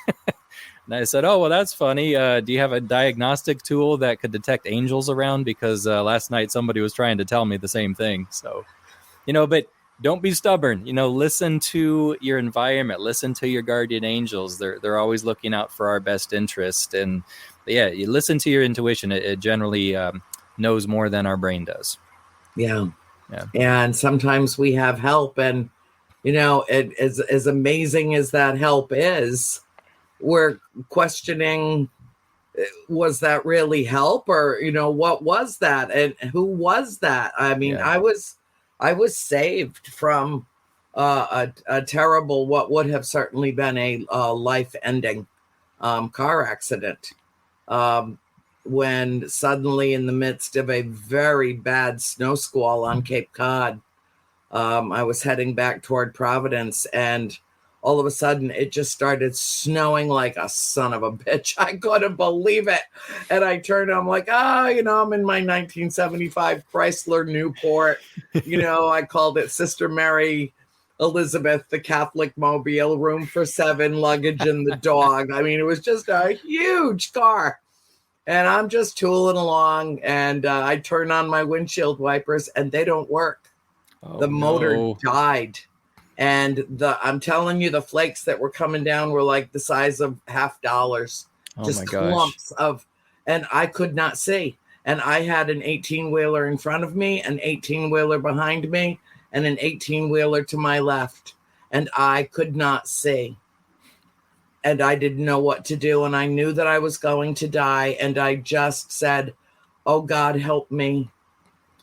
And I said, oh, well, that's funny. Do you have a diagnostic tool that could detect angels around? Because last night somebody was trying to tell me the same thing. So, but don't be stubborn. Listen to your environment. Listen to your guardian angels. They're always looking out for our best interest. And yeah, you listen to your intuition. It generally knows more than our brain does. Yeah. And sometimes we have help. And, as amazing as that help is, we're questioning, was that really help? Or, what was that? And who was that? I mean, yeah. I was saved from a terrible, what would have certainly been a life-ending car accident. When suddenly in the midst of a very bad snow squall on Cape Cod, I was heading back toward Providence and all of a sudden it just started snowing like a son of a bitch. I couldn't believe it. And I turned, I'm like, I'm in my 1975 Chrysler Newport. I called it Sister Mary Elizabeth, the Catholic Mobile, room for 7, luggage and the dog. I mean, it was just a huge car. And I'm just tooling along and I turn on my windshield wipers and they don't work. The motor died. And I'm telling you, the flakes that were coming down were like the size of $50. Just clumps of, and I could not see. And I had an 18-wheeler in front of me, an 18-wheeler behind me, and an 18-wheeler to my left. And I could not see. And I didn't know what to do. And I knew that I was going to die. And I just said, oh, God, help me.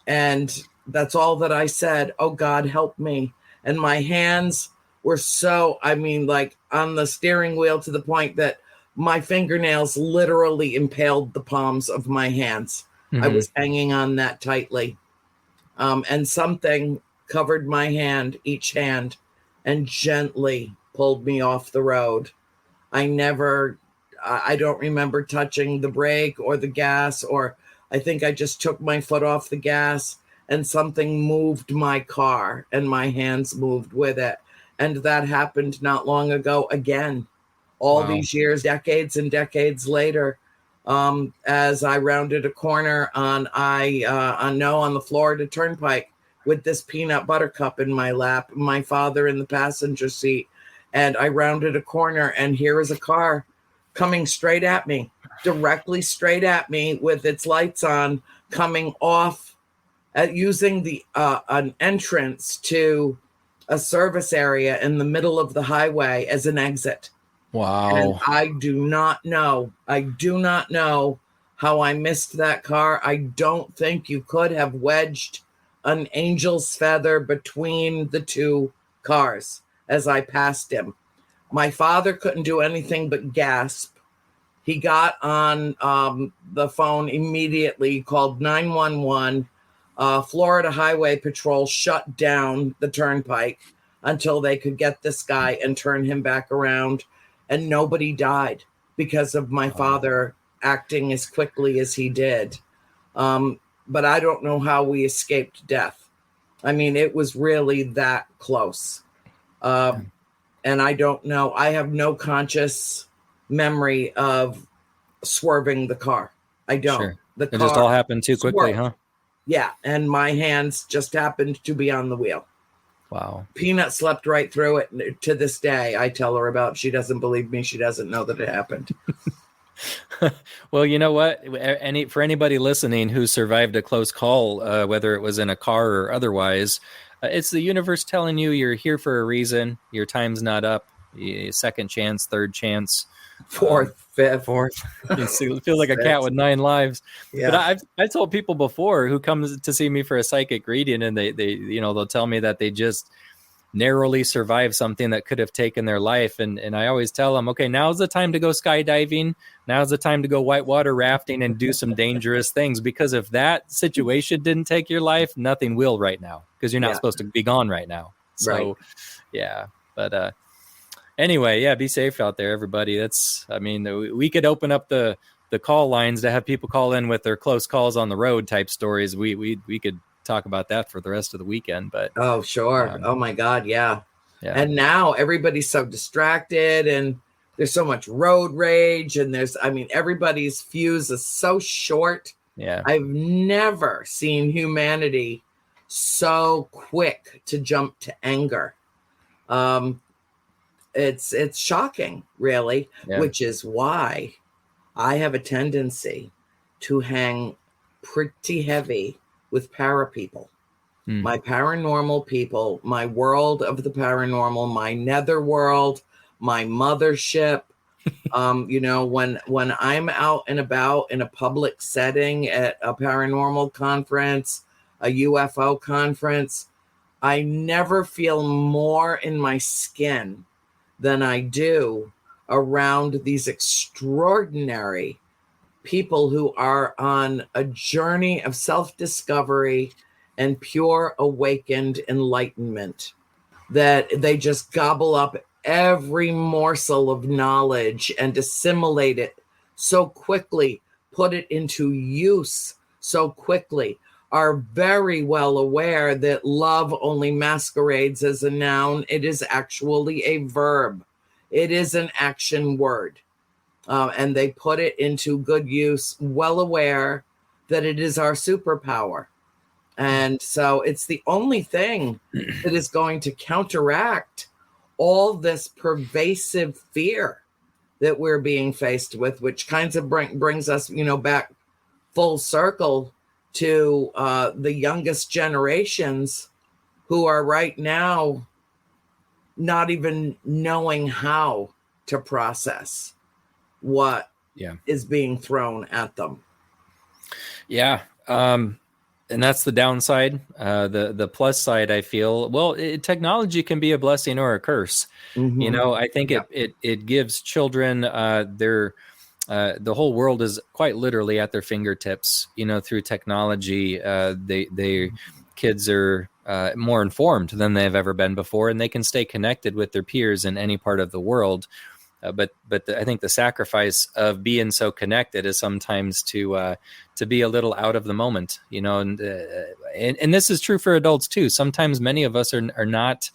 And that's all that I said. Oh, God, help me. And my hands were like on the steering wheel to the point that my fingernails literally impaled the palms of my hands. Mm-hmm. I was hanging on that tightly. And something covered my hand, each hand, and gently pulled me off the road. I don't remember touching the brake or the gas, or I think I just took my foot off the gas. And something moved my car and my hands moved with it. And that happened not long ago again, all these years, decades and decades later, as I rounded a corner on the Florida Turnpike with this peanut butter cup in my lap, my father in the passenger seat. And I rounded a corner and here is a car coming straight at me, directly straight at me with its lights on, coming off. Using an entrance to a service area in the middle of the highway as an exit. Wow. And I do not know how I missed that car. I don't think you could have wedged an angel's feather between the two cars as I passed him. My father couldn't do anything but gasp. He got on the phone immediately, called 911. Florida Highway Patrol shut down the turnpike until they could get this guy and turn him back around. And nobody died because of my father acting as quickly as he did. but I don't know how we escaped death. I mean, it was really that close. And I don't know. I have no conscious memory of swerving the car. I don't. Sure. The It just all happened too quickly, swerved. huh? Yeah, and my hands just happened to be on the wheel. Wow. Peanut slept right through it. To this day, I tell her about. She doesn't believe me. She doesn't know that it happened. Well, you know what? For anybody listening who survived a close call, whether it was in a car or otherwise, it's the universe telling you you're here for a reason. Your time's not up. Second chance, third chance, Fourth, fifth. You feel like a cat with 9 lives. Yeah. But I've told people before who comes to see me for a psychic reading, and they'll tell me that they just narrowly survived something that could have taken their life. And I always tell them, okay, now's the time to go skydiving. Now's the time to go whitewater rafting and do some dangerous things, because if that situation didn't take your life, nothing will right now, because you're not supposed to be gone right now. So, right. Yeah. But anyway, yeah, be safe out there, everybody. We could open up the call lines to have people call in with their close calls on the road type stories. We could talk about that for the rest of the weekend, but oh sure. Oh my God, yeah. Yeah. And now everybody's so distracted, and there's so much road rage, and everybody's fuse is so short. Yeah. I've never seen humanity so quick to jump to anger. It's shocking, really, which is why I have a tendency to hang pretty heavy with para people. My paranormal people, my world of the paranormal, my netherworld, my mothership. When I'm out and about in a public setting at a paranormal conference, a UFO conference, I never feel more in my skin than I do around these extraordinary people who are on a journey of self-discovery and pure awakened enlightenment, that they just gobble up every morsel of knowledge and assimilate it so quickly, put it into use so quickly, are very well aware that love only masquerades as a noun. It is actually a verb. It is an action word. And they put it into good use, well aware that it is our superpower. And so it's the only thing that is going to counteract all this pervasive fear that we're being faced with, which kinds of brings us, back full circle to the youngest generations who are right now not even knowing how to process what is being thrown at them. Yeah. And that's the downside. The plus side, I feel, technology can be a blessing or a curse. Mm-hmm. I think it gives children the whole world is quite literally at their fingertips. Through technology, kids are more informed than they've ever been before, and they can stay connected with their peers in any part of the world. But I think the sacrifice of being so connected is sometimes to be a little out of the moment, and this is true for adults too. Sometimes many of us we're not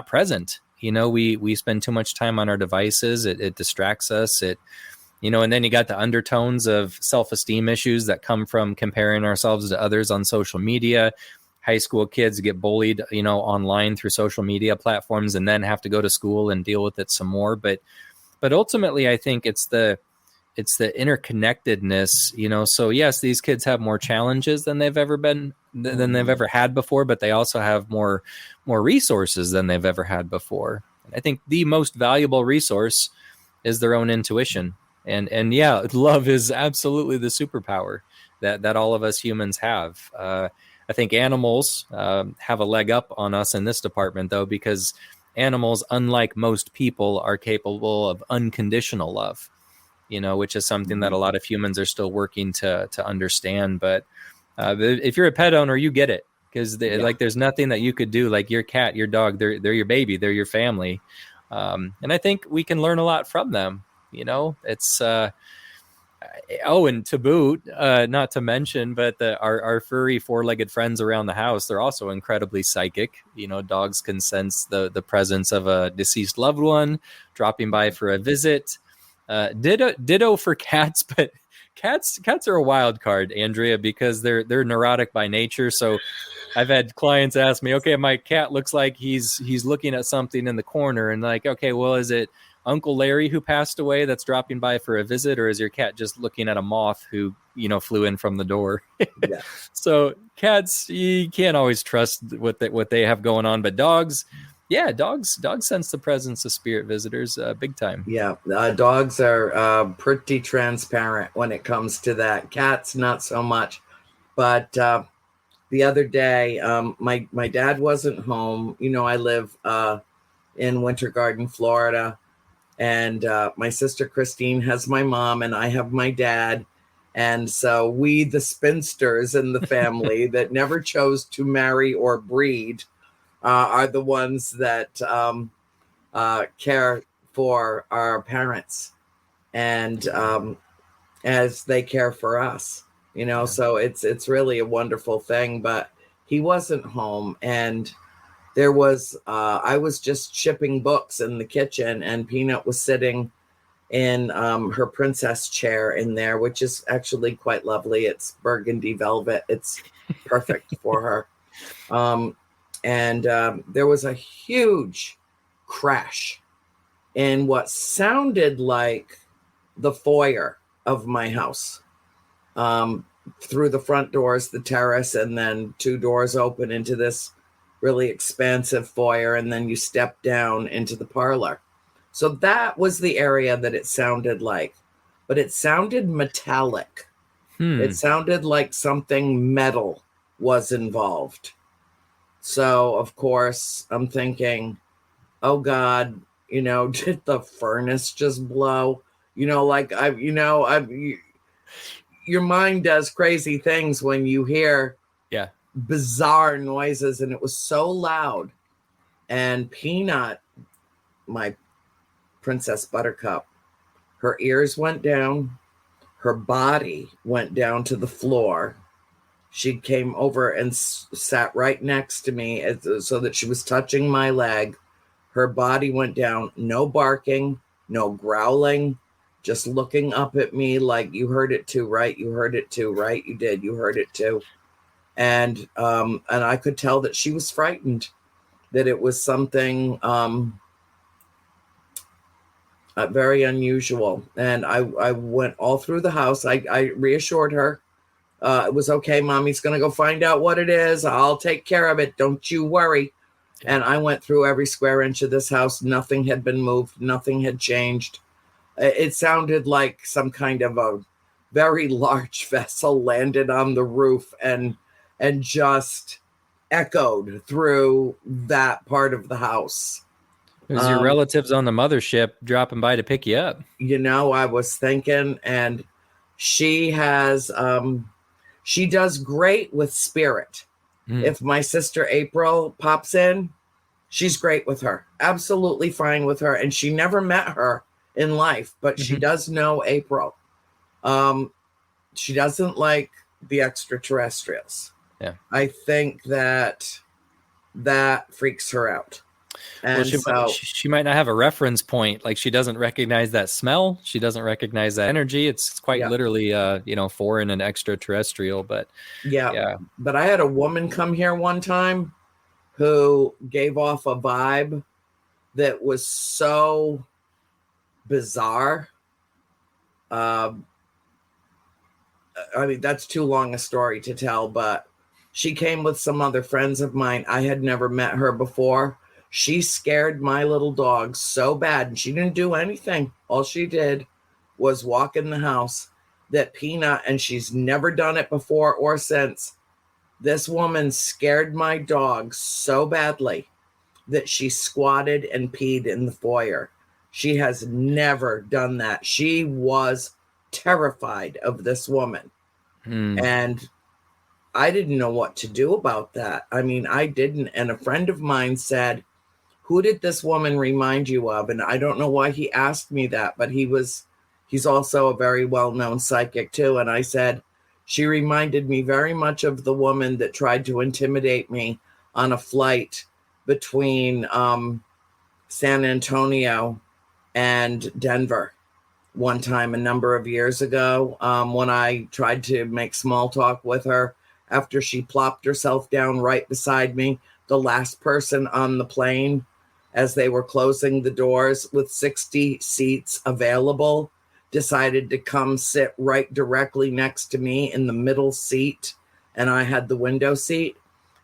present. We spend too much time on our devices. It distracts us. And then you got the undertones of self-esteem issues that come from comparing ourselves to others on social media. High school kids get bullied, online through social media platforms, and then have to go to school and deal with it some more. But ultimately, I think it's the interconnectedness, So yes, these kids have more challenges than they've ever had before, but they also have more resources than they've ever had before. And I think the most valuable resource is their own intuition. And yeah, love is absolutely the superpower that all of us humans have. I think animals have a leg up on us in this department, though, because animals, unlike most people, are capable of unconditional love, which is something that a lot of humans are still working to understand. But if you're a pet owner, you get it, because there's nothing that you could do. Like your cat, your dog, they're your baby, they're your family. And I think we can learn a lot from them. It's Oh, and to boot, not to mention, but our furry four-legged friends around the house, they're also incredibly psychic. You know, dogs can sense the presence of a deceased loved one dropping by for a visit. Ditto for cats, but cats are a wild card, Andrea, because they're neurotic by nature. So I've had clients ask me, okay, my cat looks like he's looking at something in the corner, and like, okay, well, is it Uncle Larry who passed away that's dropping by for a visit, or is your cat just looking at a moth who, flew in from the door? Yeah. So cats, you can't always trust what they have going on, but dogs, yeah, dogs sense the presence of spirit visitors big time. Yeah, dogs are pretty transparent when it comes to that. Cats, not so much. But the other day, my dad wasn't home. I live in Winter Garden, Florida. And my sister Christine has my mom, and I have my dad. And so we, the spinsters in the family that never chose to marry or breed, are the ones that care for our parents, and as they care for us. So it's really a wonderful thing. But he wasn't home, and there was I was just shipping books in the kitchen, and Peanut was sitting in her princess chair in there, which is actually quite lovely. It's burgundy velvet. It's perfect for her. And there was a huge crash in what sounded like the foyer of my house. Through the front doors, the terrace, and then 2 doors open into this really expansive foyer, and then you step down into the parlor. So that was the area that it sounded like, but it sounded metallic. It sounded like something metal was involved. So of course I'm thinking, oh God, did the furnace just blow? Your mind does crazy things when you hear bizarre noises, and it was so loud. And Peanut, my Princess Buttercup, her ears went down, her body went down to the floor. She came over and sat right next to me so that she was touching my leg. Her body went down, no barking, no growling, just looking up at me like, you heard it too, right? You heard it too, right? You did. You heard it too. And I could tell that she was frightened, that it was something very unusual. And I went all through the house. I reassured her. It was okay. Mommy's going to go find out what it is. I'll take care of it. Don't you worry. And I went through every square inch of this house. Nothing had been moved. Nothing had changed. It sounded like some kind of a very large vessel landed on the roof and just echoed through that part of the house. It was your relatives on the mothership dropping by to pick you up. I was thinking, and she has, she does great with spirit. If my sister April pops in, she's great with her. Absolutely fine with her. And she never met her in life, but she does know April. She doesn't like the extraterrestrials. Yeah, I think that freaks her out. And she might not have a reference point. Like, she doesn't recognize that smell. She doesn't recognize that energy. It's quite literally, foreign and extraterrestrial. But yeah. But I had a woman come here one time who gave off a vibe that was so bizarre. That's too long a story to tell, but she came with some other friends of mine. I had never met her before. She scared my little dog so bad, and she didn't do anything. All she did was walk in the house, that Peanut, and she's never done it before or since. This woman scared my dog so badly that she squatted and peed in the foyer. She has never done that. She was terrified of this woman. And I didn't know what to do about that. I didn't. And a friend of mine said, who did this woman remind you of? And I don't know why he asked me that, but he was He's also a very well-known psychic too. And I said, she reminded me very much of the woman that tried to intimidate me on a flight between San Antonio and Denver one time a number of years ago, when I tried to make small talk with her after she plopped herself down right beside me, the last person on the plane, as they were closing the doors with 60 seats available, decided to come sit right directly next to me in the middle seat, and I had the window seat.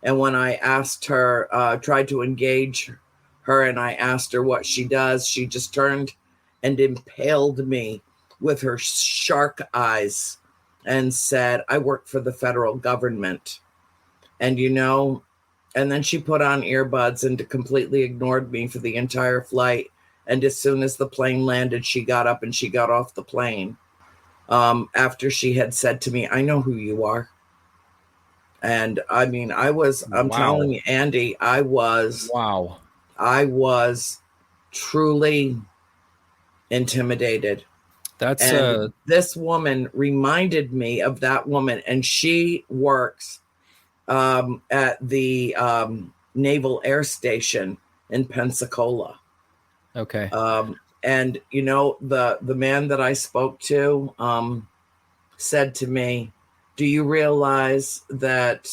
And when I asked her, tried to engage her, and I asked her what she does, she just turned and impaled me with her shark eyes and said, I work for the federal government. And, and then she put on earbuds and completely ignored me for the entire flight. And as soon as the plane landed, she got up and she got off the plane, after she had said to me, I know who you are. And I mean, I'm Wow. telling you, Andy, I was truly intimidated. That's this woman reminded me of that woman, and she works at the Naval Air Station in Pensacola. okay. And the man that I spoke to said to me, do you realize that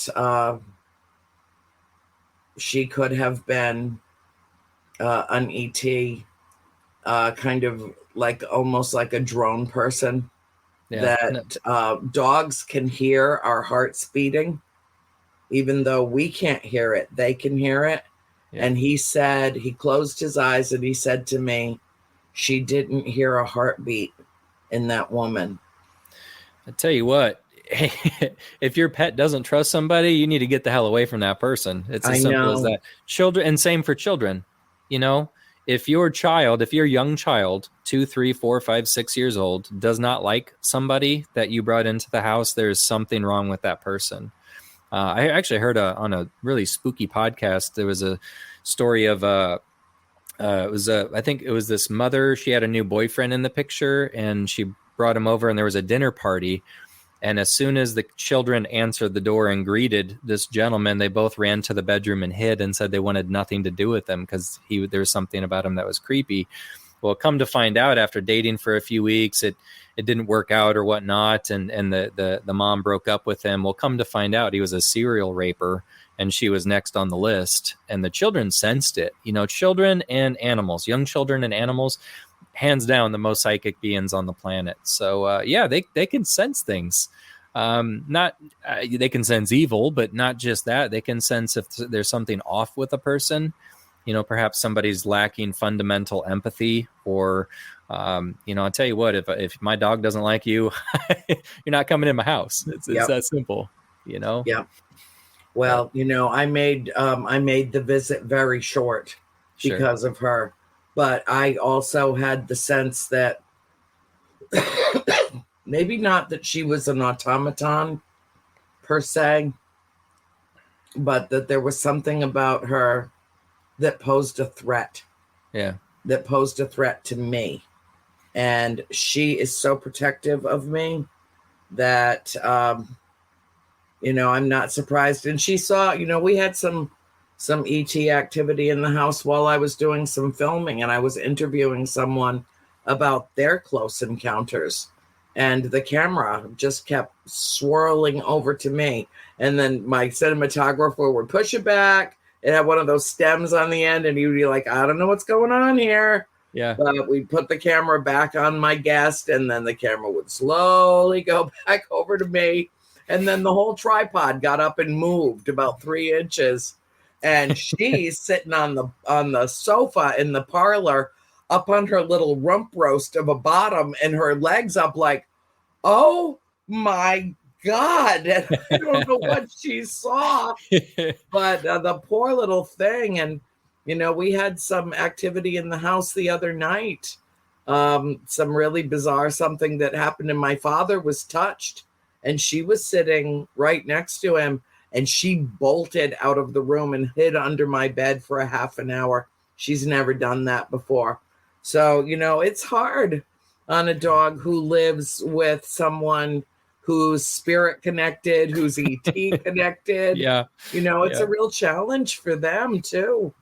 she could have been an ET, kind of like almost like a drone person? Yeah. That dogs can hear our hearts beating, even though we can't hear it, they can hear it. Yeah. And he said, he closed his eyes and he said to me, she didn't hear a heartbeat in that woman. I tell you what, if your pet doesn't trust somebody, you need to get the hell away from that person. It's as simple as that. Children, and same for children. If your young child, 2, 3, 4, 5, 6 years old, does not like somebody that you brought into the house, there's something wrong with that person. I actually heard on a really spooky podcast, there was a story of I think it was this mother. She had a new boyfriend in the picture, and she brought him over, and there was a dinner party. And as soon as the children answered the door and greeted this gentleman, they both ran to the bedroom and hid and said they wanted nothing to do with him because there was something about him that was creepy. Well, come to find out, after dating for a few weeks, it didn't work out or whatnot, and the mom broke up with him. Well, come to find out, he was a serial raper, and she was next on the list. And the children sensed it. Children and animals, young children and animals, hands down the most psychic beings on the planet. So they can sense things. They can sense evil, but not just that. They can sense if there's something off with a person. Perhaps somebody's lacking fundamental empathy, or I'll tell you what, if my dog doesn't like you, you're not coming in my house. It's that simple. Yeah. Well, I made the visit very short because of her. But I also had the sense that maybe not that she was an automaton per se, but that there was something about her that posed a threat. Yeah. That posed a threat to me. And she is so protective of me that, I'm not surprised. And she saw, we had some ET activity in the house while I was doing some filming, and I was interviewing someone about their close encounters, and the camera just kept swirling over to me. And then my cinematographer would push it back. It had one of those stems on the end, and he'd be like, I don't know what's going on here. Yeah. But we'd put the camera back on my guest, and then the camera would slowly go back over to me. And then the whole tripod got up and moved about 3 inches. And she's sitting on the sofa in the parlor, up on her little rump roast of a bottom, and her legs up like, oh my God. And I don't know what she saw, but the poor little thing. And, we had some activity in the house the other night. Some really bizarre something that happened, and my father was touched, and she was sitting right next to him. And she bolted out of the room and hid under my bed for a half an hour. She's never done that before. So, it's hard. on a dog who lives with someone who's spirit connected, who's ET connected. Yeah. It's a real challenge for them too.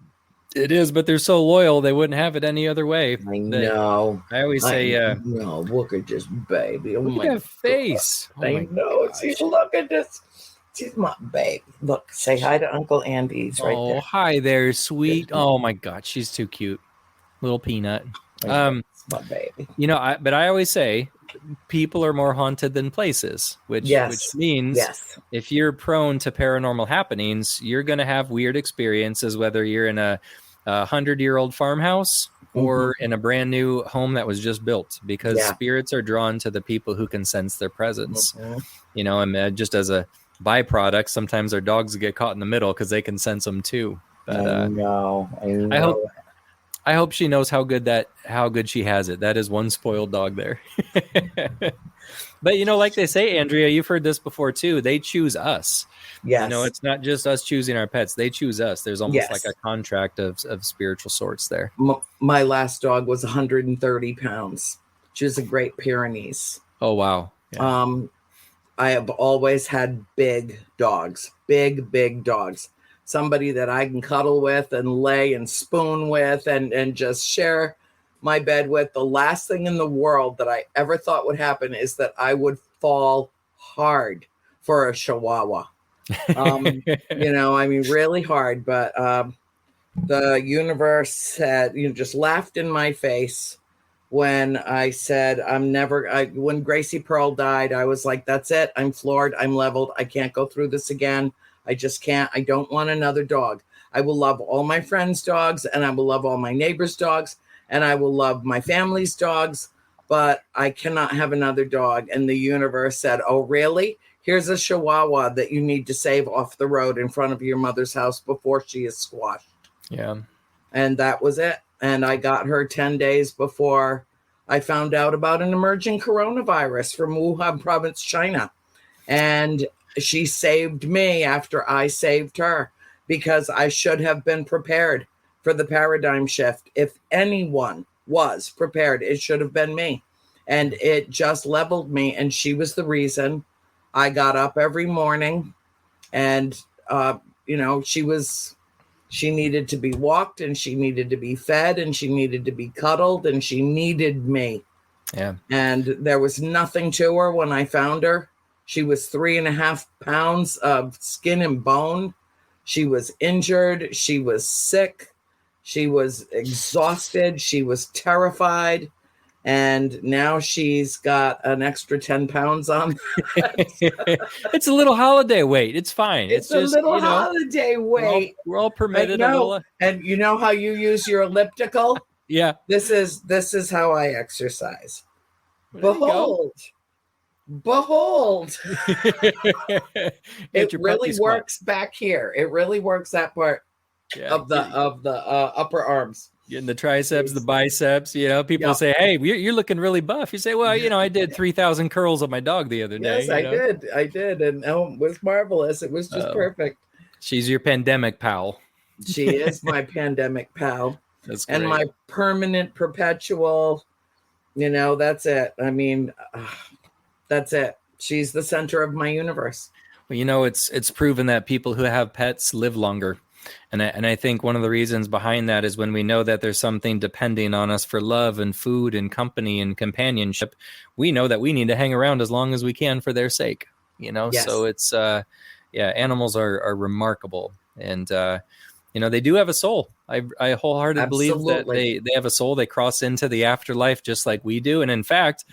It is, but they're so loyal, they wouldn't have it any other way. I know. I always say, no, look at this baby. Oh, look at that face. Oh, I know. Look at this. She's my baby. Look, say hi to Uncle Andy. He's right there. Oh, hi there, sweet. Oh my God, she's too cute. Little peanut. My baby. But I always say people are more haunted than places, which means if you're prone to paranormal happenings, you're going to have weird experiences, whether you're in a 100-year-old farmhouse or in a brand new home that was just built, because spirits are drawn to the people who can sense their presence. And just as a byproduct, sometimes our dogs get caught in the middle because they can sense them too. But I know. I hope she knows how good she has it. That is one spoiled dog there. But like they say, Andrea, you've heard this before too. They choose us. Yes. It's not just us choosing our pets. They choose us. There's almost like a contract of spiritual sorts there. My last dog was 130 pounds. She was a Great Pyrenees. Oh, wow. Yeah. I have always had big dogs, big dogs. Somebody that I can cuddle with and lay and spoon with and just share my bed with. The last thing in the world that I ever thought would happen is that I would fall hard for a Chihuahua. Really hard. But the universe said, just laughed in my face when I said, when Gracie Pearl died, I was like, that's it. I'm floored. I'm leveled. I can't go through this again. I just can't. I don't want another dog. I will love all my friends' dogs, and I will love all my neighbors' dogs, and I will love my family's dogs, but I cannot have another dog. And the universe said, oh, really? Here's a Chihuahua that you need to save off the road in front of your mother's house before she is squashed. Yeah. And that was it. And I got her 10 days before I found out about an emerging coronavirus from Wuhan province, China. And she saved me after I saved her, because I should have been prepared for the paradigm shift. If anyone was prepared, it should have been me. And it just leveled me. And she was the reason I got up every morning. And, she needed to be walked, and she needed to be fed, and she needed to be cuddled, and she needed me. Yeah. And there was nothing to her when I found her. She was 3.5 pounds of skin and bone. She was injured. She was sick. She was exhausted. She was terrified. And now she's got an extra 10 pounds on. It's a little holiday weight. It's fine. It's just a little holiday weight. We're all permitted. And you know how you use your elliptical? Yeah. This is how I exercise. Behold. It really works back here. It really works that part of the upper arms. Getting the triceps, the biceps, people say, hey, you're looking really buff. You say, well, I did 3,000 curls on my dog the other day. Yes, I did. And it was marvelous. It was just perfect. She's your pandemic pal. She is my pandemic pal. That's great. And my permanent, perpetual, that's it. I mean, that's it. She's the center of my universe. Well, it's proven that people who have pets live longer. And I think one of the reasons behind that is when we know that there's something depending on us for love and food and company and companionship, we know that we need to hang around as long as we can for their sake, Yes. So it's, animals are remarkable. And, they do have a soul. I wholeheartedly believe that they have a soul. They cross into the afterlife just like we do. And in fact,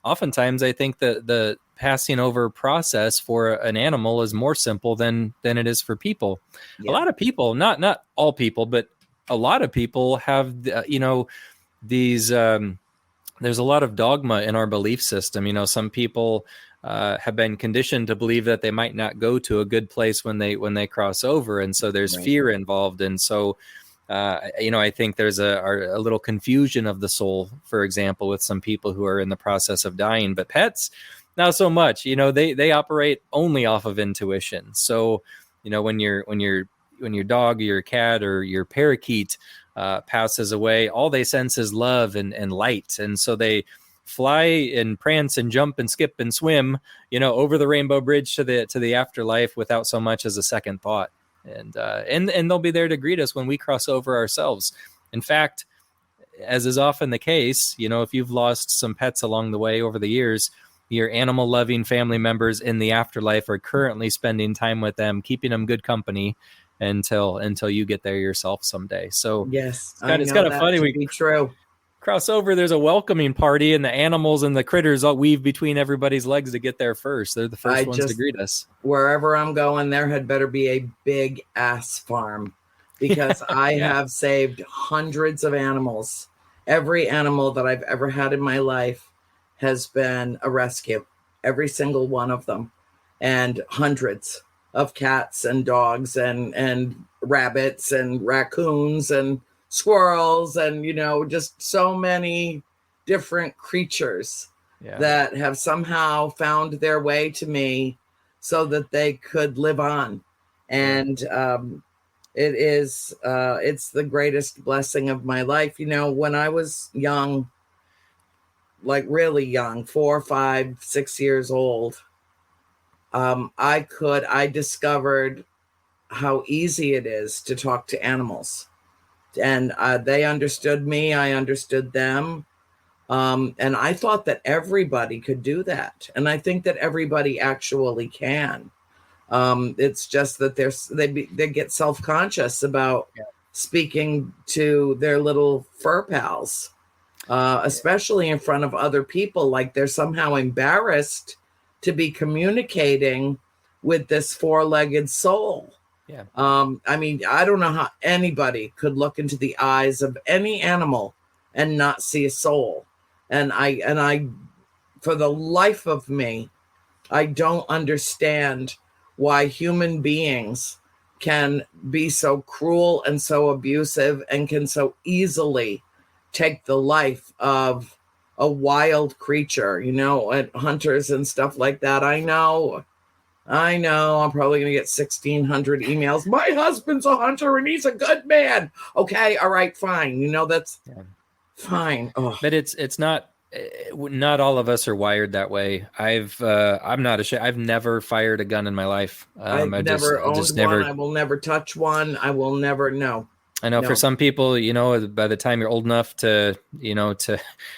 oftentimes I think that the passing over process for an animal is more simple than it is for people. Yeah. A lot of people, not all people, but a lot of people have, these, there's a lot of dogma in our belief system. Some people have been conditioned to believe that they might not go to a good place when they cross over. And so there's fear involved. And so, I think there's a little confusion of the soul, for example, with some people who are in the process of dying, but pets, not so much. They operate only off of intuition. So, when your dog or your cat or your parakeet passes away, all they sense is love and light. And so they fly and prance and jump and skip and swim, over the rainbow bridge to the afterlife without so much as a second thought. And they'll be there to greet us when we cross over ourselves. In fact, as is often the case, if you've lost some pets along the way over the years, your animal loving family members in the afterlife are currently spending time with them, keeping them good company until you get there yourself someday. So yes, it's kind of funny. We true. Cross over, there's a welcoming party, and the animals and the critters all weave between everybody's legs to get there first. They're the first ones to greet us. Wherever I'm going, there had better be a big ass farm, because I have saved hundreds of animals. Every animal that I've ever had in my life has been a rescue, every single one of them, and hundreds of cats and dogs and rabbits and raccoons and squirrels and just so many different creatures that have somehow found their way to me so that they could live on. And it's the greatest blessing of my life. When I was young, like really young, 4, 5, 6 years old, I discovered how easy it is to talk to animals. And they understood me, I understood them. And I thought that everybody could do that. And I think that everybody actually can. It's just that they get self-conscious about speaking to their little fur pals, especially in front of other people. Like they're somehow embarrassed to be communicating with this four-legged soul. Yeah. I don't know how anybody could look into the eyes of any animal and not see a soul. And I, for the life of me, I don't understand why human beings can be so cruel and so abusive and can so easily take the life of a wild creature, and hunters and stuff like that. I know. I'm probably going to get 1,600 emails. My husband's a hunter and he's a good man. Okay. All right. Fine. That's fine. Oh. But it's not all of us are wired that way. I'm not ashamed. I've never fired a gun in my life. I've never owned one. I will never touch one. I will never. No. I know for some people, by the time you're old enough to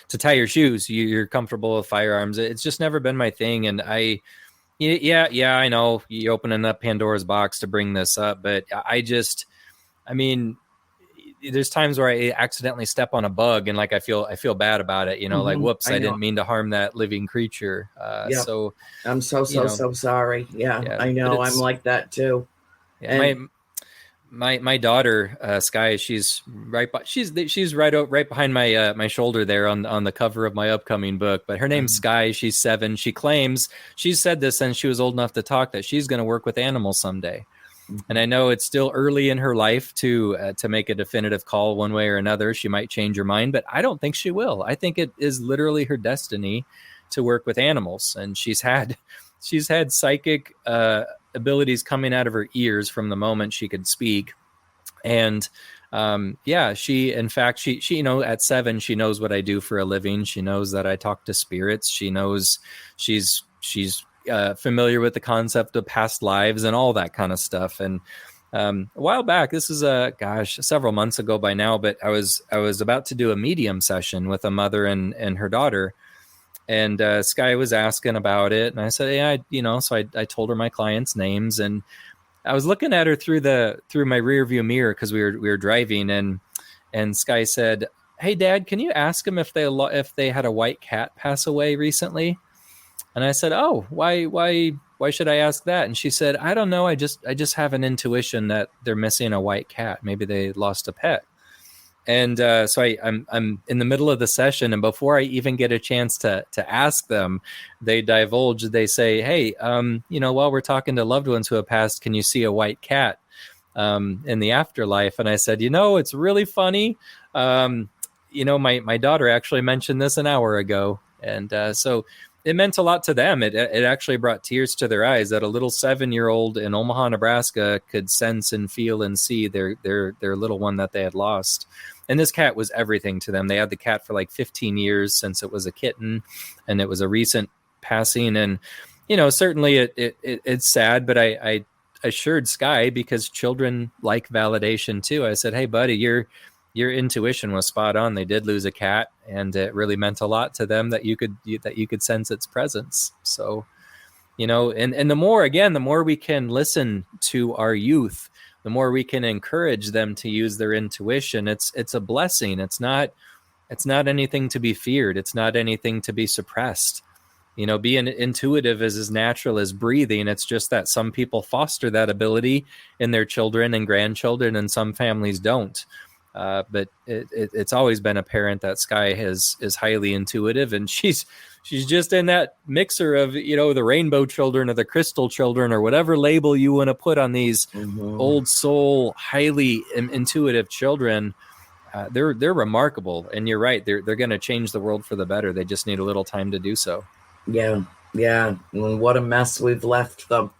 tie your shoes, you're comfortable with firearms. It's just never been my thing. And I know you're opening up Pandora's box to bring this up, but there's times where I accidentally step on a bug and like I feel bad about it, like whoops, I didn't mean to harm that living creature. So I'm so sorry. Yeah, I know. I'm like that too. Yeah, and my daughter Sky, she's right behind my shoulder there on the cover of my upcoming book. But her name's Sky. She's 7. She claims she's said this since she was old enough to talk, that she's going to work with animals someday. And I know it's still early in her life to make a definitive call one way or another. She might change her mind, but I don't think she will. I think it is literally her destiny to work with animals. And she's had psychic abilities coming out of her ears from the moment she could speak. And she at 7, she knows what I do for a living. She knows that I talk to spirits. She knows she's familiar with the concept of past lives and all that kind of stuff. And a while back, this is several months ago by now, but I was about to do a medium session with a mother and her daughter. And Sky was asking about it, and I said, so I told her my clients' names, and I was looking at her through my rear view mirror because we were driving, and Sky said, "Hey, Dad, can you ask them if they had a white cat pass away recently?" And I said, "Oh, why should I ask that?" And she said, "I don't know. I just have an intuition that they're missing a white cat. Maybe they lost a pet." And so I'm in the middle of the session, and before I even get a chance to ask them, they divulge. They say, "Hey, while we're talking to loved ones who have passed, can you see a white cat in the afterlife?" And I said, "It's really funny. My daughter actually mentioned this an hour ago." And so it meant a lot to them. It actually brought tears to their eyes that a little 7-year-old in Omaha, Nebraska could sense and feel and see their little one that they had lost. And this cat was everything to them. They had the cat for like 15 years since it was a kitten, and it was a recent passing. And, you know, certainly it's sad, but I assured Sky, because children like validation too. I said, hey, buddy, your intuition was spot on. They did lose a cat, and it really meant a lot to them that you could sense its presence. So, you know, and the more we can listen to our youth, the more we can encourage them to use their intuition. It's a blessing. It's not anything to be feared. It's not anything to be suppressed. You know, being intuitive is as natural as breathing. It's just that some people foster that ability in their children and grandchildren, and some families don't. But it's always been apparent that Sky is highly intuitive, and she's just in that mixer of, you know, the rainbow children or the crystal children or whatever label you want to put on these old soul, highly intuitive children. They're remarkable, and you're right. They're going to change the world for the better. They just need a little time to do so. Yeah. And what a mess we've left them.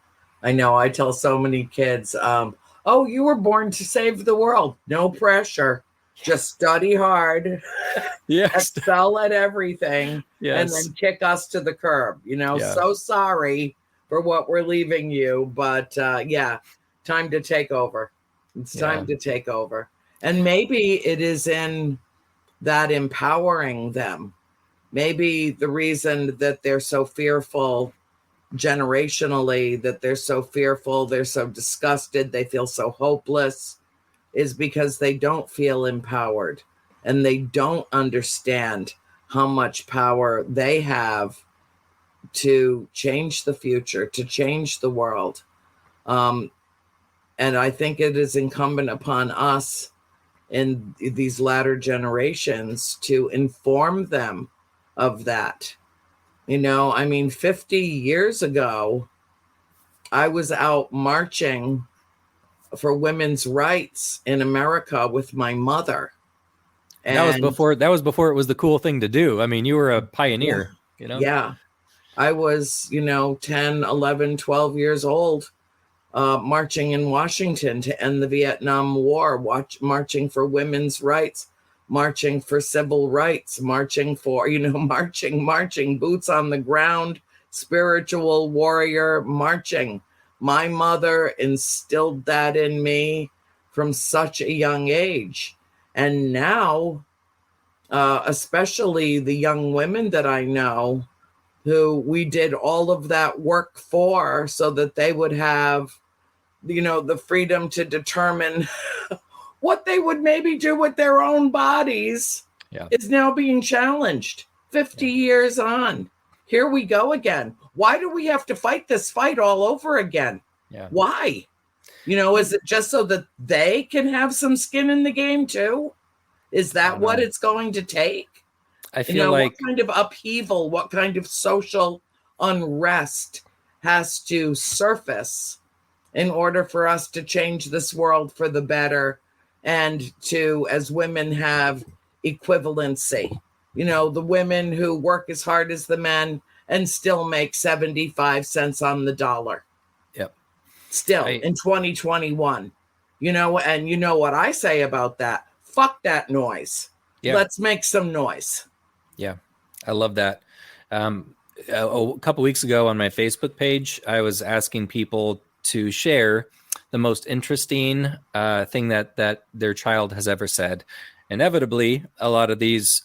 I know. I tell so many kids, oh, you were born to save the world. No pressure. Just study hard. Yes. Excel at everything. Yes. And then kick us to the curb. You know, So sorry for what we're leaving you. But time to take over. It's time to take over. And maybe it is in that empowering them. Maybe the reason that they're so fearful generationally, that they're so fearful, they're so disgusted, they feel so hopeless, is because they don't feel empowered, and they don't understand how much power they have to change the future, to change the world. And I think it is incumbent upon us in these latter generations to inform them of that. You know, I mean, 50 years ago, I was out marching for women's rights in America with my mother. And that was before it was the cool thing to do. I mean, you were a pioneer, you know? Yeah. I was, 10, 11, 12 years old, marching in Washington to end the Vietnam War, marching for women's rights, marching for civil rights, marching for, marching, boots on the ground, spiritual warrior, marching. My mother instilled that in me from such a young age. And now, especially the young women that I know, who we did all of that work for so that they would have, the freedom to determine what they would maybe do with their own bodies, is now being challenged 50 years on. Here we go again. Why do we have to fight this fight all over again? Yeah. Why? Is it just so that they can have some skin in the game too? Is that what it's going to take? I feel like what kind of upheaval, what kind of social unrest has to surface in order for us to change this world for the better, and to, as women, have equivalency. The women who work as hard as the men and still make 75 cents on the dollar. Yep. Still in 2021. And you know what I say about that? Fuck that noise. Yeah. Let's make some noise. Yeah, I love that. A couple weeks ago on my Facebook page, I was asking people to share the most interesting thing that their child has ever said. Inevitably, a lot of these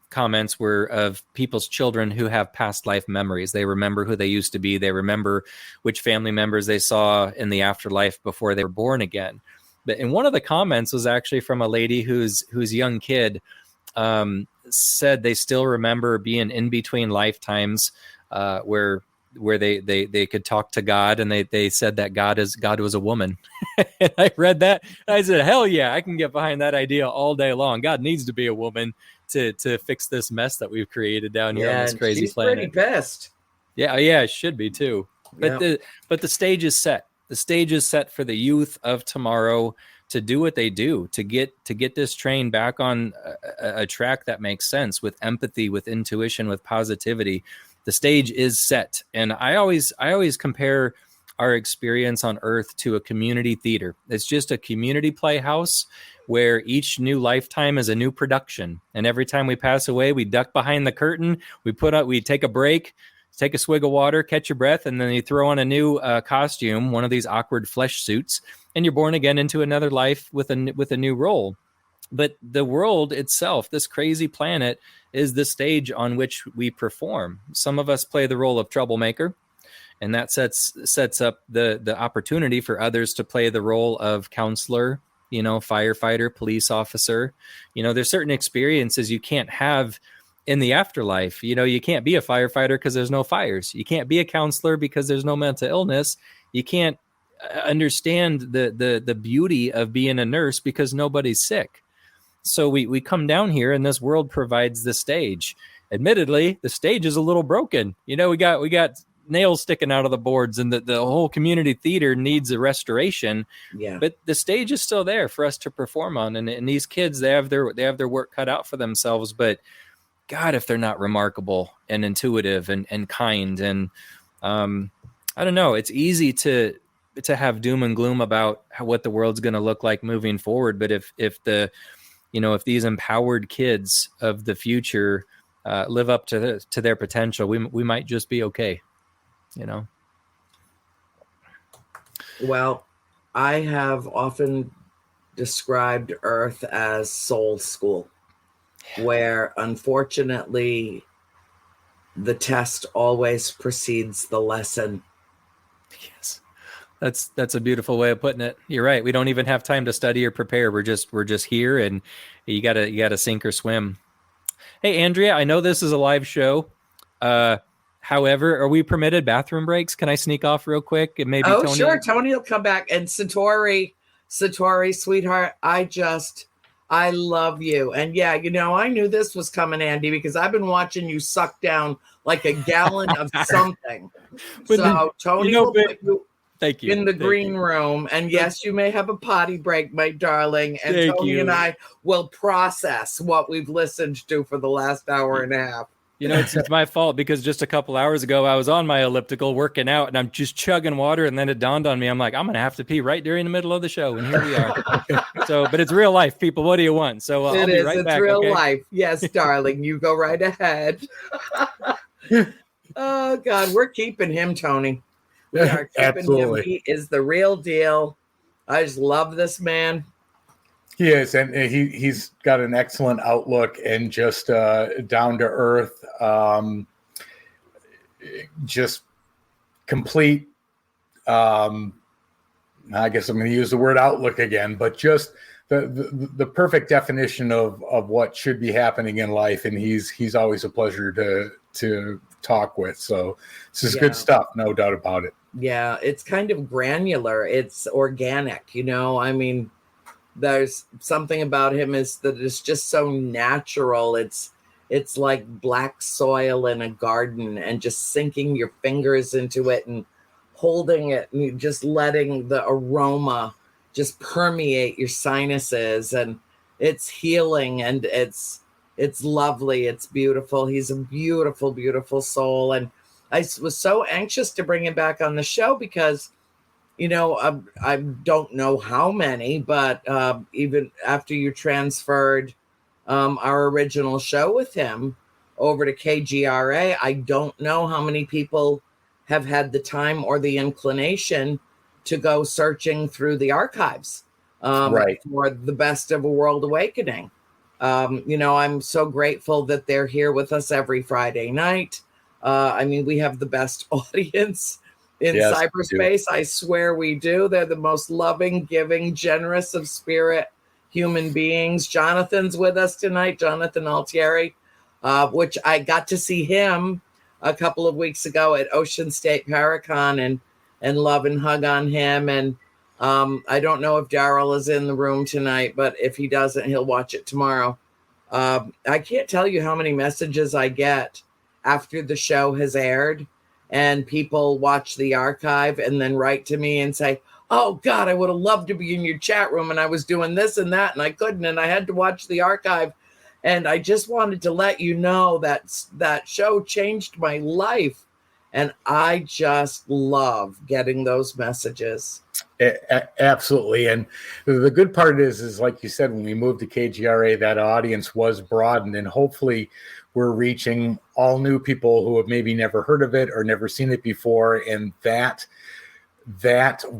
comments were of people's children who have past life memories. They remember who they used to be. They remember which family members they saw in the afterlife before they were born again. But in one of the comments was actually from a lady whose young kid said they still remember being in between lifetimes where they could talk to God, and they said that God was a woman. And I read that, and I said, hell yeah, I can get behind that idea all day long. God needs to be a woman to fix this mess that we've created down here on this crazy she's planet. Pretty pissed. Yeah, it should be too. But the stage is set. The stage is set for the youth of tomorrow to do what they do, to get this train back on a track that makes sense, with empathy, with intuition, with positivity. the stage is set. And I always compare our experience on Earth to a community theater. It's just a community playhouse where each new lifetime is a new production. And every time we pass away, we duck behind the curtain, we take a break, take a swig of water, catch your breath, and then you throw on a new costume, one of these awkward flesh suits, and you're born again into another life with a new role. But the world itself, this crazy planet, is the stage on which we perform. Some of us play the role of troublemaker, and that sets up the opportunity for others to play the role of counselor, firefighter, police officer. There's certain experiences you can't have in the afterlife. You can't be a firefighter because there's no fires. You can't be a counselor because there's no mental illness. You can't understand the beauty of being a nurse because nobody's sick. So we come down here, and this world provides the stage. Admittedly, the stage is a little broken. We got nails sticking out of the boards, and the whole community theater needs a restoration. Yeah. But the stage is still there for us to perform on. And these kids, they have their work cut out for themselves. But God, if they're not remarkable and intuitive and kind, and I don't know, it's easy to have doom and gloom about what the world's going to look like moving forward. But if these empowered kids of the future live up to their potential, we might just be okay. Well, I have often described Earth as soul school, where unfortunately the test always precedes the lesson. Yes. That's a beautiful way of putting it. You're right. We don't even have time to study or prepare. We're just here, and you gotta sink or swim. Hey, Andrea, I know this is a live show. However, are we permitted bathroom breaks? Can I sneak off real quick? And maybe Tony? Sure. Tony will come back. And Satori, sweetheart, I love you. And yeah, I knew this was coming, Andy, because I've been watching you suck down like a gallon of something. So Tony will put you Thank you. in the green room. And yes, you may have a potty break, my darling. And Thank Tony you. and I will process what we've listened to for the last hour and a half. It's my fault, because just a couple hours ago, I was on my elliptical working out, and I'm just chugging water. And then it dawned on me, I'm like, I'm going to have to pee right during the middle of the show. And here we are. But it's real life, people. What do you want? So I'll be right back. It's real okay? life. Yes, darling. You go right ahead. Oh, God. We're keeping him, Tony. We are keeping Absolutely. him. He is the real deal. I just love this man. He is, and he's got an excellent outlook and just down to earth, just complete. I guess I'm going to use the word outlook again, but just the perfect definition of what should be happening in life, and he's always a pleasure to talk with. So this is good stuff, no doubt about it. Yeah, it's kind of granular. It's organic, I mean. There's something about him is that it's just so natural. It's like black soil in a garden, and just sinking your fingers into it and holding it, and just letting the aroma just permeate your sinuses, and it's healing, and it's lovely. It's beautiful. He's a beautiful, beautiful soul. And I was so anxious to bring him back on the show because I don't know how many, but even after you transferred our original show with him over to KGRA, I don't know how many people have had the time or the inclination to go searching through the archives for the best of A World Awakening. I'm so grateful that they're here with us every Friday night. We have the best audience in cyberspace. I swear we do. They're the most loving, giving, generous of spirit human beings. Jonathan's with us tonight, Jonathan Altieri, which I got to see him a couple of weeks ago at Ocean State Paracon and love and hug on him. And I don't know if Daryl is in the room tonight, but if he doesn't, he'll watch it tomorrow. I can't tell you how many messages I get after the show has aired, and people watch the archive and then write to me and say, oh God, I would have loved to be in your chat room, and I was doing this and that, and I couldn't, and I had to watch the archive. And I just wanted to let you know that show changed my life. And I just love getting those messages. Absolutely. And the good part is like you said, when we moved to KGRA, that audience was broadened, and hopefully we're reaching all new people who have maybe never heard of it or never seen it before. And that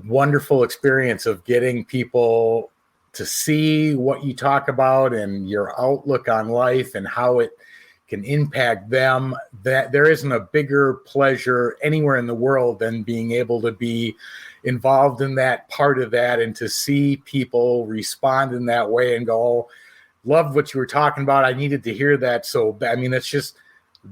wonderful experience of getting people to see what you talk about and your outlook on life and how it can impact them, that there isn't a bigger pleasure anywhere in the world than being able to be involved in that part of that and to see people respond in that way and go, oh, loved what you were talking about. I needed to hear that. So, I mean,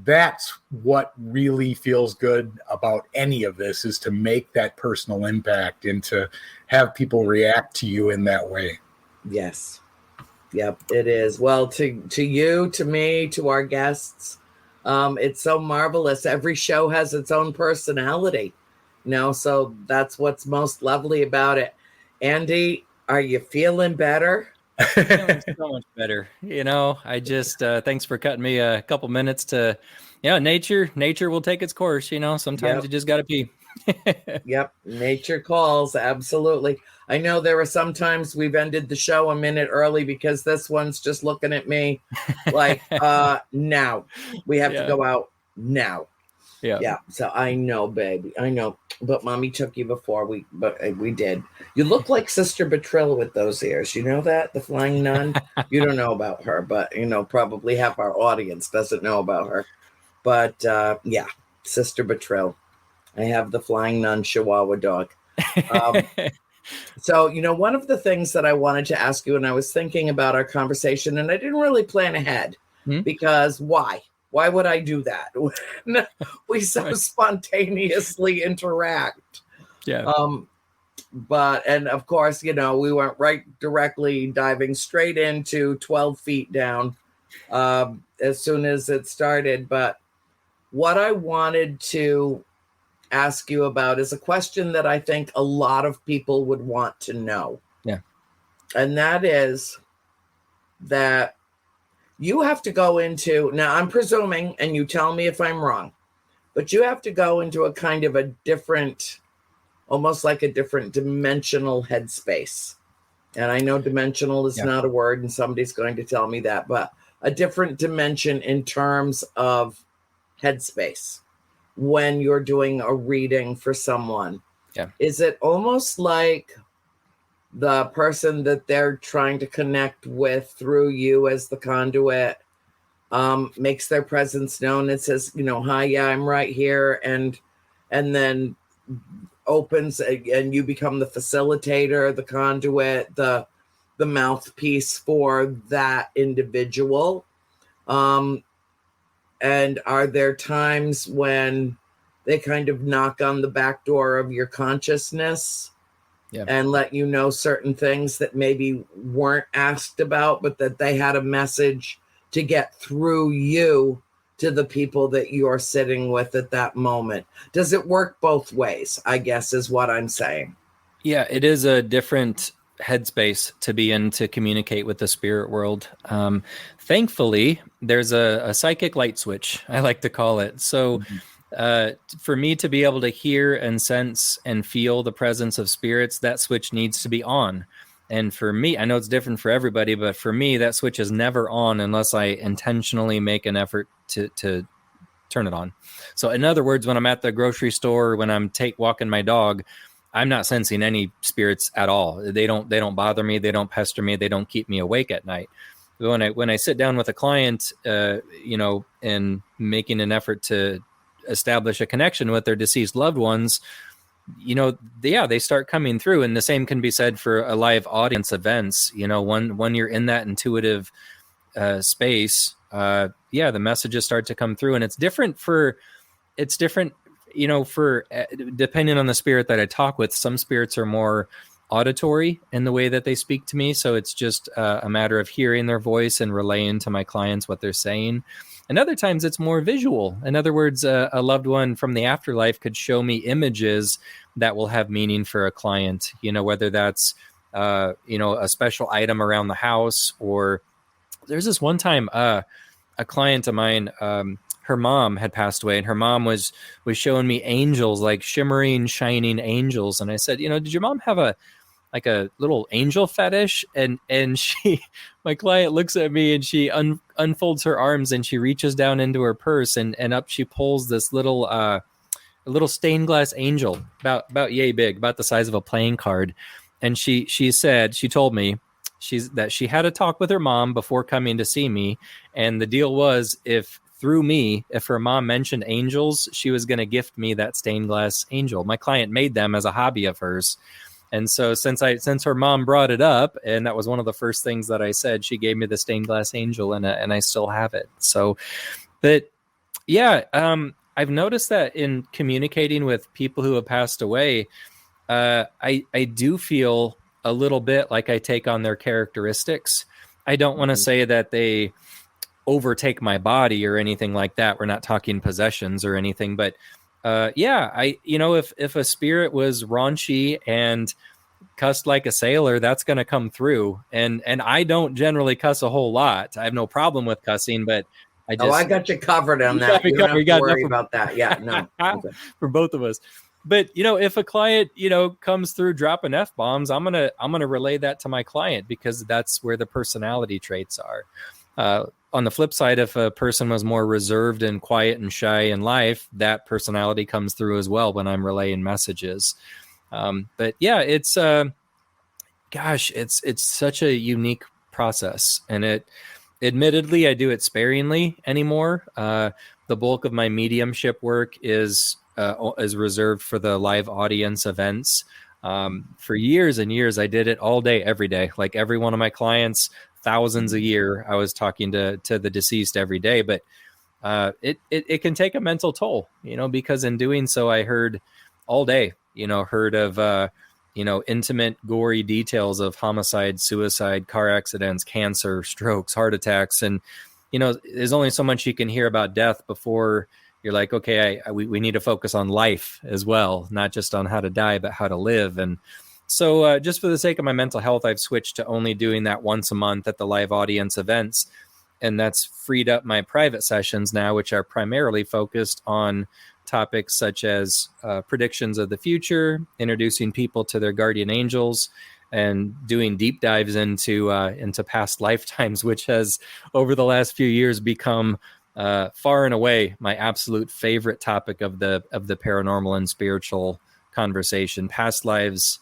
that's what really feels good about any of this, is to make that personal impact and to have people react to you in that way. Yes. Yep, it is. Well, to you, to me, to our guests, it's so marvelous. Every show has its own personality, so that's what's most lovely about it. Andy, are you feeling better? Feeling so much better. I just, thanks for cutting me a couple minutes to, nature will take its course, sometimes you just got to pee. Yep. Nature calls. Absolutely. I know there are some times we've ended the show a minute early because this one's just looking at me like, now we have to go out now. Yeah. So I know, baby. I know. But mommy took you before we did. You look like Sister Betril with those ears. You know that? The Flying Nun? You don't know about her, but probably half our audience doesn't know about her. But yeah, Sister Betril. I have the Flying Nun Chihuahua dog. So, one of the things that I wanted to ask you, and I was thinking about our conversation, and I didn't really plan ahead because why? Why would I do that? We so spontaneously interact. Yeah. And of course, we went directly diving straight into 12 feet down as soon as it started. But what I wanted to ask you about is a question that I think a lot of people would want to know. Yeah. And that is that you have to go into, now I'm presuming, and you tell me if I'm wrong, but you have to go into a kind of a different, almost like a different dimensional headspace. And I know dimensional is not a word, and somebody's going to tell me that, but a different dimension in terms of headspace when you're doing a reading for someone. Yeah. Is it almost like the person that they're trying to connect with through you as the conduit makes their presence known and says, hi, yeah, I'm right here. And then opens and you become the facilitator, the conduit, the mouthpiece for that individual. And are there times when they kind of knock on the back door of your consciousness and let you know certain things that maybe weren't asked about, but that they had a message to get through you to the people that you're sitting with at that moment? Does it work both ways, I guess, is what I'm saying? Yeah, it is a different headspace to be in to communicate with the spirit world. Thankfully, there's a psychic light switch, I like to call it. So for me to be able to hear and sense and feel the presence of spirits, that switch needs to be on. And for me, I know it's different for everybody, but for me, that switch is never on unless I intentionally make an effort to turn it on. So in other words, when I'm at the grocery store, when I'm walking my dog, I'm not sensing any spirits at all. They don't bother me. They don't pester me. They don't keep me awake at night. When I sit down with a client, and making an effort to establish a connection with their deceased loved ones, they start coming through. And the same can be said for a live audience events. When you're in that intuitive space, the messages start to come through, and it's different for depending on the spirit that I talk with. Some spirits are more auditory in the way that they speak to me. So it's just a matter of hearing their voice and relaying to my clients what they're saying. And other times it's more visual. In other words, a loved one from the afterlife could show me images that will have meaning for a client, whether that's, a special item around the house or there's this one time, a client of mine, her mom had passed away, and her mom was showing me angels, like shimmering, shining angels. And I said, did your mom have a little angel fetish? And my client looks at me, and she unfolds her arms, and she reaches down into her purse, and up she pulls this little stained glass angel about yay big, about the size of a playing card. And she told me that she had a talk with her mom before coming to see me, and the deal was, if her mom mentioned angels, she was going to gift me that stained glass angel. My client made them as a hobby of hers. And so since her mom brought it up, and that was one of the first things that I said, she gave me the stained glass angel, and I still have it. So, but yeah, I've noticed that in communicating with people who have passed away, I do feel a little bit like I take on their characteristics. I don't want to say that they overtake my body or anything like that. We're not talking possessions or anything, but if a spirit was raunchy and cussed like a sailor, that's going to come through. And I don't generally cuss a whole lot. I have no problem with cussing, but I got you covered on that. You don't have to worry about that. Yeah, no. Okay. For both of us. But if a client comes through dropping F-bombs, I'm gonna relay that to my client, because that's where the personality traits are. On the flip side, if a person was more reserved and quiet and shy in life, that personality comes through as well when I'm relaying messages. But yeah, it's such a unique process, and admittedly, I do it sparingly anymore. The bulk of my mediumship work is reserved for the live audience events. For years and years, I did it all day, every day. Like every one of my clients, thousands a year, I was talking to the deceased every day. But it can take a mental toll, because in doing so, I heard all day, heard of intimate, gory details of homicide, suicide, car accidents, cancer, strokes, heart attacks. And, there's only so much you can hear about death before you're like, okay, we need to focus on life as well, not just on how to die, but how to live. And so just for the sake of my mental health, I've switched to only doing that once a month at the live audience events. And that's freed up my private sessions now, which are primarily focused on topics such as predictions of the future, introducing people to their guardian angels, and doing deep dives into past lifetimes, which has over the last few years become far and away my absolute favorite topic of the paranormal and spiritual conversation. Past lives,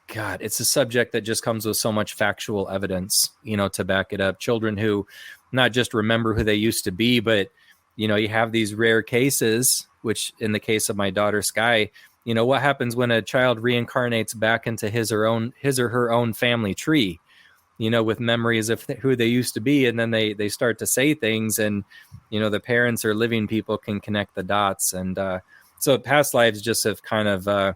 God, it's a subject that just comes with so much factual evidence, to back it up. Children who not just remember who they used to be, but you have these rare cases, which in the case of my daughter Sky, what happens when a child reincarnates back into his or her own family tree, with memories of who they used to be. And then they start to say things, and, the parents or living people can connect the dots. And so past lives just have kind of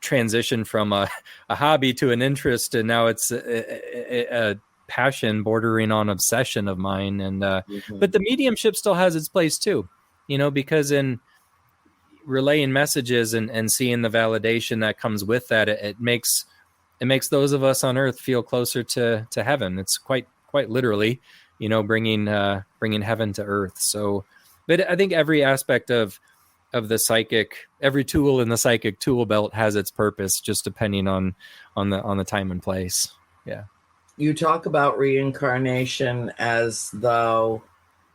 transitioned from a hobby to an interest. And now it's a passion bordering on obsession of mine. And but the mediumship still has its place too, because in relaying messages and seeing the validation that comes with that, it makes those of us on earth feel closer to heaven. It's quite literally, bringing heaven to earth. So, but I think every aspect of the psychic, every tool in the psychic tool belt has its purpose, just depending on the time and place. Yeah. You talk about reincarnation as though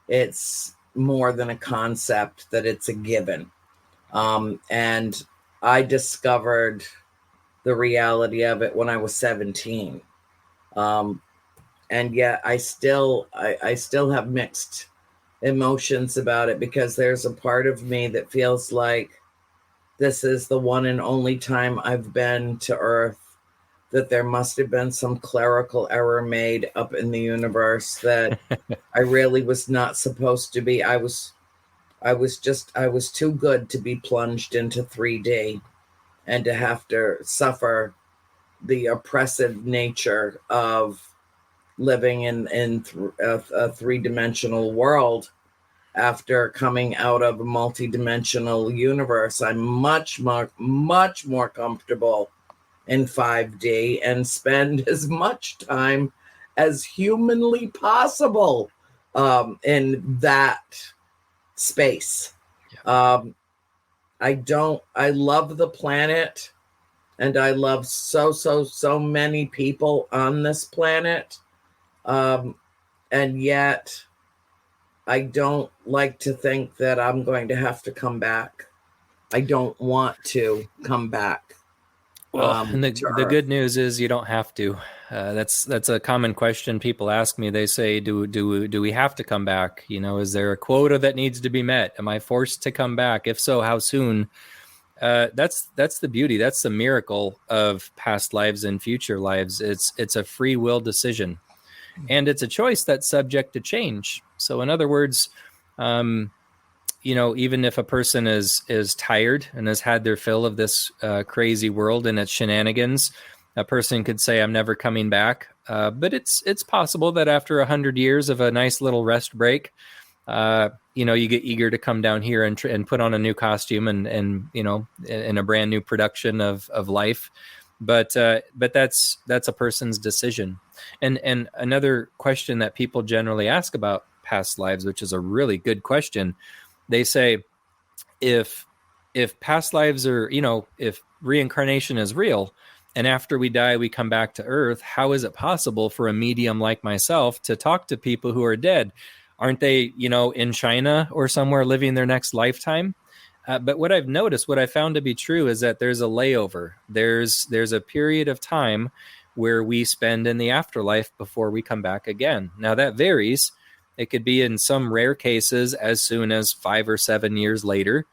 it's more than a concept, that it's a given. And I discovered the reality of it when I was 17. And yet I still have mixed emotions about it, because there's a part of me that feels like this is the one and only time I've been to Earth, that there must have been some clerical error made up in the universe, that I really was not supposed to be. I was too good to be plunged into 3D and to have to suffer the oppressive nature of living in a three-dimensional world. After coming out of a multi-dimensional universe, I'm much more comfortable in 5D and spend as much time as humanly possible in that space. Yeah. I love the planet, and I love so many people on this planet. And yet I don't like to think that I'm going to have to come back. I don't want to come back. Well, and the good news is you don't have to. That's a common question people ask me. They say, "Do we have to come back? You know, is there a quota that needs to be met? Am I forced to come back? If so, how soon?" That's the beauty. That's the miracle of past lives and future lives. It's a free will decision, and it's a choice that's subject to change. So, in other words, you know, even if a person is tired and has had their fill of this crazy world and its shenanigans, a person could say, "I'm never coming back." But it's possible that after 100 years of a nice little rest break, you know, you get eager to come down here and put on a new costume and you know, in a brand new production of life. But that's a person's decision. And another question that people generally ask about past lives, which is a really good question. They say, if past lives are, you know, if reincarnation is real, and after we die, we come back to Earth, how is it possible for a medium like myself to talk to people who are dead? Aren't they, you know, in China or somewhere living their next lifetime? But what I've noticed, what I found to be true, is that there's a layover. There's a period of time where we spend in the afterlife before we come back again. Now that varies. It could be in some rare cases as soon as 5 or 7 years later,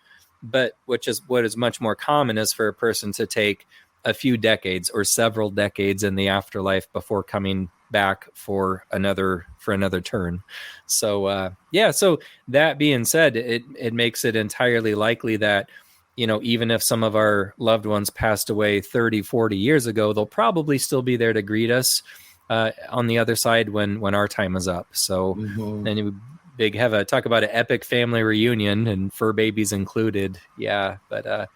but what is much more common is for a person to take a few decades or several decades in the afterlife before coming back for another turn. So so that being said, it makes it entirely likely that, you know, even if some of our loved ones passed away 30, 40 years ago, they'll probably still be there to greet us on the other side when our time is up. So then you talk about an epic family reunion and fur babies included. Yeah. But I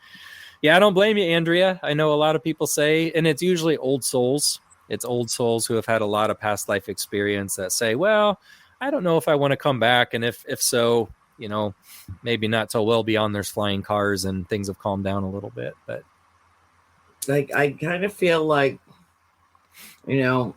don't blame you, Andrea. I know a lot of people say, and it's usually old souls. It's old souls who have had a lot of past life experience that say, well, I don't know if I want to come back. And if so, you know, maybe not till well beyond there's flying cars and things have calmed down a little bit. But like, I kind of feel like, you know,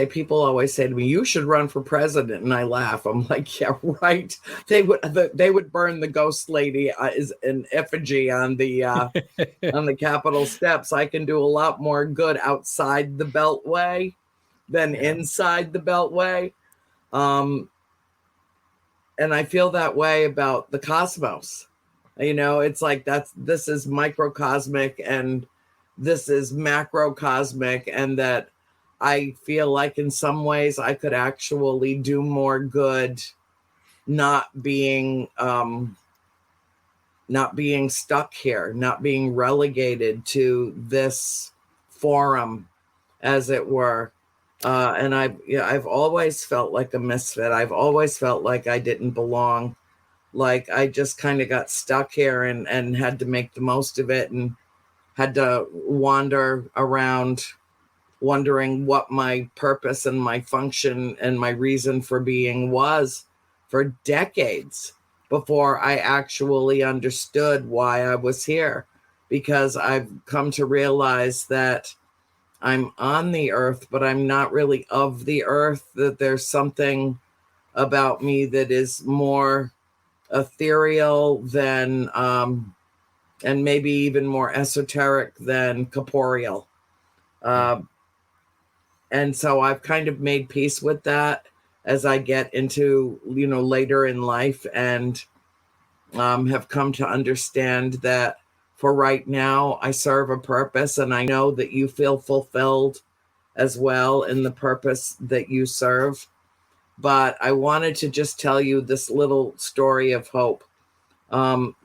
people always say to me, "You should run for president," and I laugh. I'm like, "Yeah, right." They would burn the ghost lady is an effigy on the on the Capitol steps. I can do a lot more good outside the Beltway than inside the Beltway, and I feel that way about the cosmos. You know, it's like this is microcosmic and this is macrocosmic, and that I feel like in some ways I could actually do more good not being stuck here, not being relegated to this forum, as it were. And I've always felt like a misfit. I've always felt like I didn't belong. Like I just kind of got stuck here and had to make the most of it and had to wander around wondering what my purpose and my function and my reason for being was for decades before I actually understood why I was here. Because I've come to realize that I'm on the earth, but I'm not really of the earth, that there's something about me that is more ethereal than, and maybe even more esoteric than corporeal. And so I've kind of made peace with that as I get into, you know, later in life, and have come to understand that for right now, I serve a purpose, and I know that you feel fulfilled as well in the purpose that you serve. But I wanted to just tell you this little story of hope. And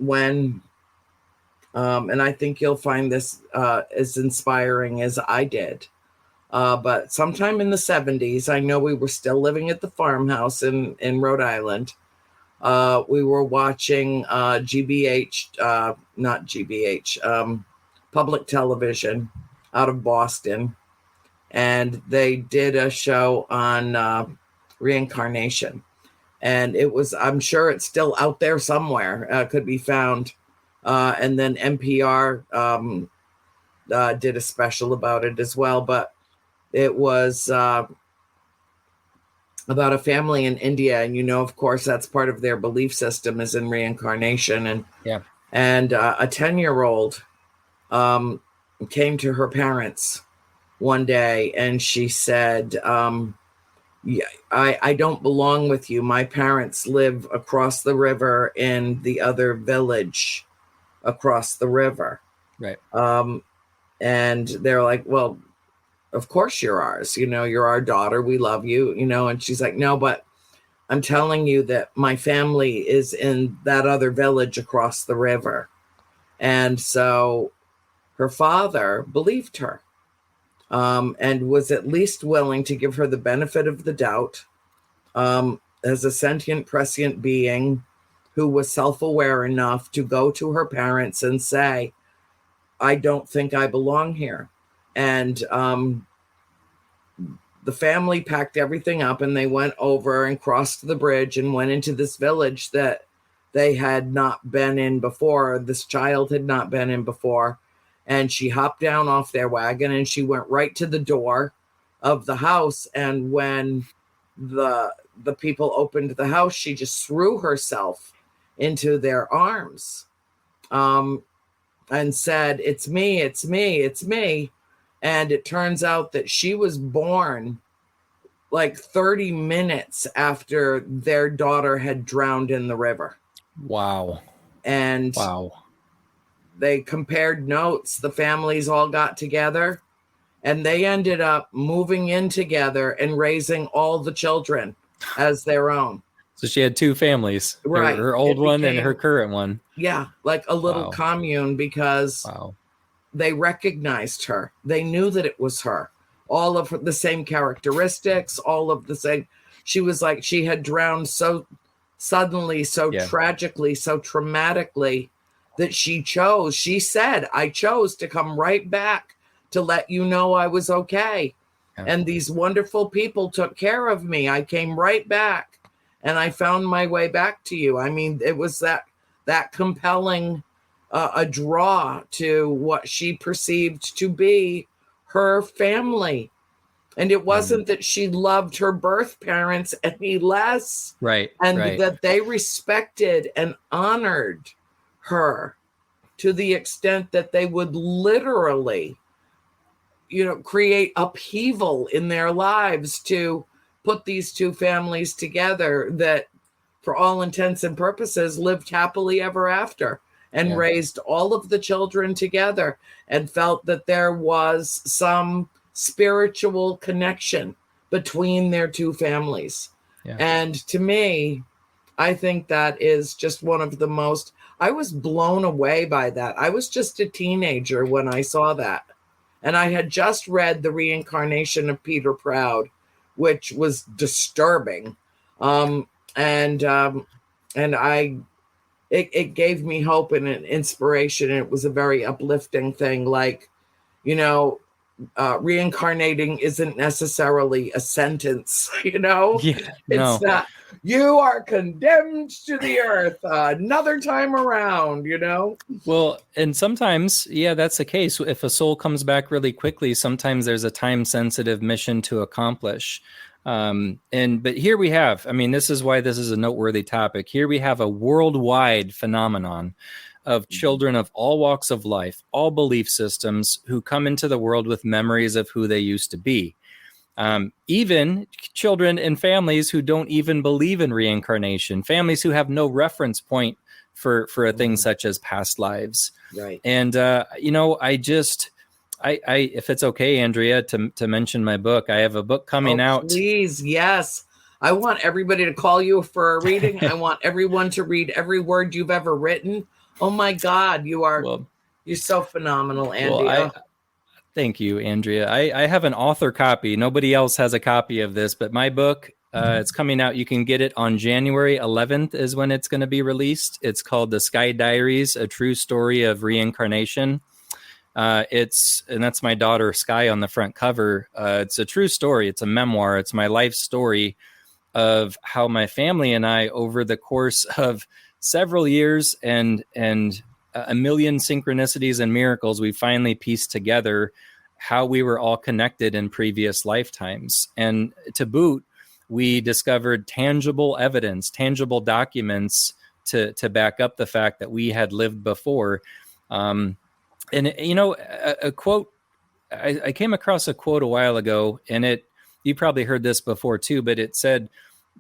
I think you'll find this as inspiring as I did. But sometime in the 70s, I know we were still living at the farmhouse in Rhode Island. We were watching public television. out of Boston, and they did a show on reincarnation. And it was, I'm sure it's still out there somewhere, could be found. And then NPR did a special about it as well. But it was about a family in India. And, of course, that's part of their belief system is in reincarnation. And Yeah. And a 10-year-old came to her parents one day and she said, yeah, I don't belong with you. My parents live across the river in the other village across the river. Right. And they're like, well, of course you're ours. You're our daughter. We love you, and she's like, no, but I'm telling you that my family is in that other village across the river. And so her father believed her and was at least willing to give her the benefit of the doubt as a sentient, prescient being who was self-aware enough to go to her parents and say, I don't think I belong here. And the family packed everything up and they went over and crossed the bridge and went into this village that they had not been in before. This child had not been in before. And she hopped down off their wagon and she went right to the door of the house. And when the people opened the house, she just threw herself into their arms and said, it's me, it's me, it's me. And it turns out that she was born like 30 minutes after their daughter had drowned in the river. Wow. And wow. They compared notes. The families all got together and they ended up moving in together and raising all the children as their own. So she had two families, right? Her old one and her current one. Yeah, like a little commune because they recognized her. They knew that it was her. All of the same characteristics, all of the same. She was like, she had drowned so suddenly, so tragically, so traumatically that she said, I chose to come right back to let you know I was okay. Yeah. And these wonderful people took care of me. I came right back and I found my way back to you. I mean, it was that compelling a draw to what she perceived to be her family. And it wasn't that she loved her birth parents any less. Right. And that they respected and honored her to the extent that they would literally, create upheaval in their lives to put these two families together that, for all intents and purposes, lived happily ever after and raised all of the children together and felt that there was some spiritual connection between their two families. Yeah. And to me, I think that is just one of the most, I was blown away by that. I was just a teenager when I saw that. And I had just read The Reincarnation of Peter Proud, which was disturbing. It gave me hope and an inspiration. It was a very uplifting thing. Like, reincarnating isn't necessarily a sentence, it's not, you are condemned to the earth another time around, Well, and sometimes, that's the case. If a soul comes back really quickly, sometimes there's a time sensitive mission to accomplish. But here we have, this is why this is a noteworthy topic. Here we have a worldwide phenomenon of children of all walks of life, all belief systems, who come into the world with memories of who they used to be. Even children in families who don't even believe in reincarnation, families who have no reference point for a thing such as past lives. Right. And, if it's okay, Andrea, to mention my book, I have a book coming out. Please. Yes. I want everybody to call you for a reading. I want everyone to read every word you've ever written. Oh my God, you're so phenomenal, Andy. Thank you, Andrea. I have an author copy. Nobody else has a copy of this, but my book, it's coming out. You can get it on January 11th is when it's going to be released. It's called The Sky Diaries, A True Story of Reincarnation. And that's my daughter Sky on the front cover. It's a true story. It's a memoir. It's my life story of how my family and I, over the course of several years and a million synchronicities and miracles, we finally pieced together how we were all connected in previous lifetimes. And to boot, we discovered tangible evidence, tangible documents to back up the fact that we had lived before. And, you know, a quote, I came across a quote a while ago, and you probably heard this before too, but it said,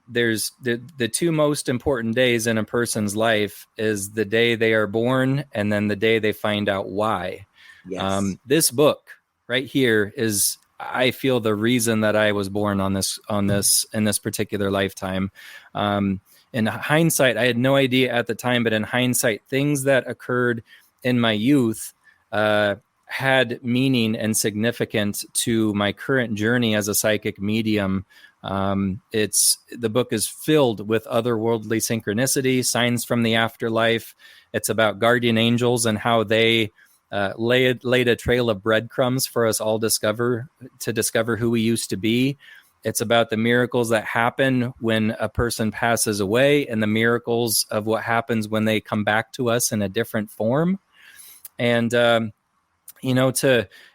there's the two most important days in a person's life is the day they are born and then the day they find out why. Yes. This book right here is, I feel, the reason that I was born in this particular lifetime. In hindsight, I had no idea at the time, but in hindsight, things that occurred in my youth had meaning and significance to my current journey as a psychic medium. The book is filled with otherworldly synchronicity, signs from the afterlife. It's about guardian angels and how they laid a trail of breadcrumbs for us all to discover who we used to be. It's about the miracles that happen when a person passes away and the miracles of what happens when they come back to us in a different form. And, you know,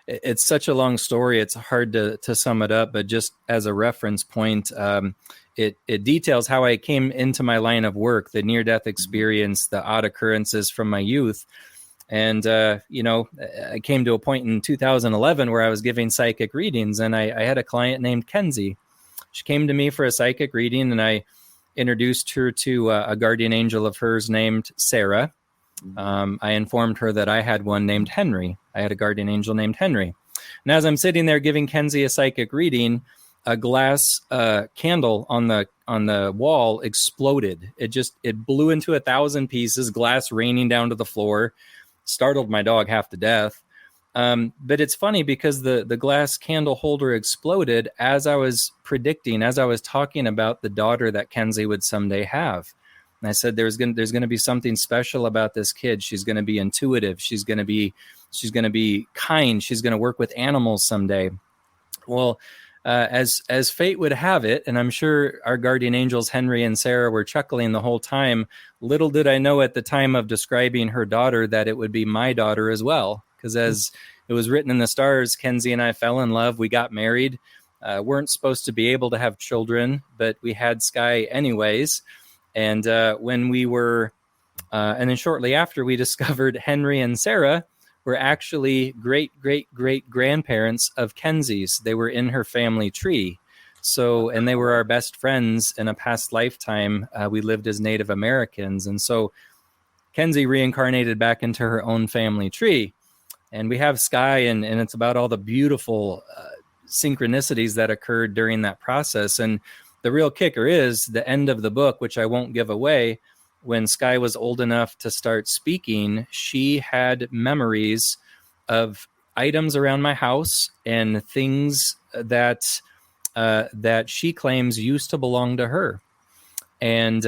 it's such a long story. It's hard to sum it up, but just as a reference point, it details how I came into my line of work, the near-death experience, the odd occurrences from my youth. And, you know, I came to a point in 2011 where I was giving psychic readings, and I had a client named Kenzie. She came to me for a psychic reading, and I introduced her to a guardian angel of hers named Sarah. I informed her that I had one named Henry. I had a guardian angel named Henry. And as I'm sitting there giving Kenzie a psychic reading, a glass candle on the wall exploded. It blew into 1,000 pieces, glass raining down to the floor, startled my dog half to death. But it's funny because the glass candle holder exploded as I was predicting, as I was talking about the daughter that Kenzie would someday have. And I said, there's going to be something special about this kid. She's going to be intuitive. She's going to be kind. She's going to work with animals someday. Well, as fate would have it, and I'm sure our guardian angels, Henry and Sarah, were chuckling the whole time. Little did I know at the time of describing her daughter that it would be my daughter as well. Because as it was written in the stars, Kenzie and I fell in love. We got married. Weren't supposed to be able to have children, but we had Sky anyways. And when we were, and then shortly after, we discovered Henry and Sarah were actually great grandparents of Kenzie's. They were in her family tree. So, and they were our best friends in a past lifetime. We lived as Native Americans. And so Kenzie reincarnated back into her own family tree. And we have Sky, and it's about all the beautiful synchronicities that occurred during that process. And the real kicker is the end of the book, which I won't give away. When Sky was old enough to start speaking, she had memories of items around my house and things that she claims used to belong to her. And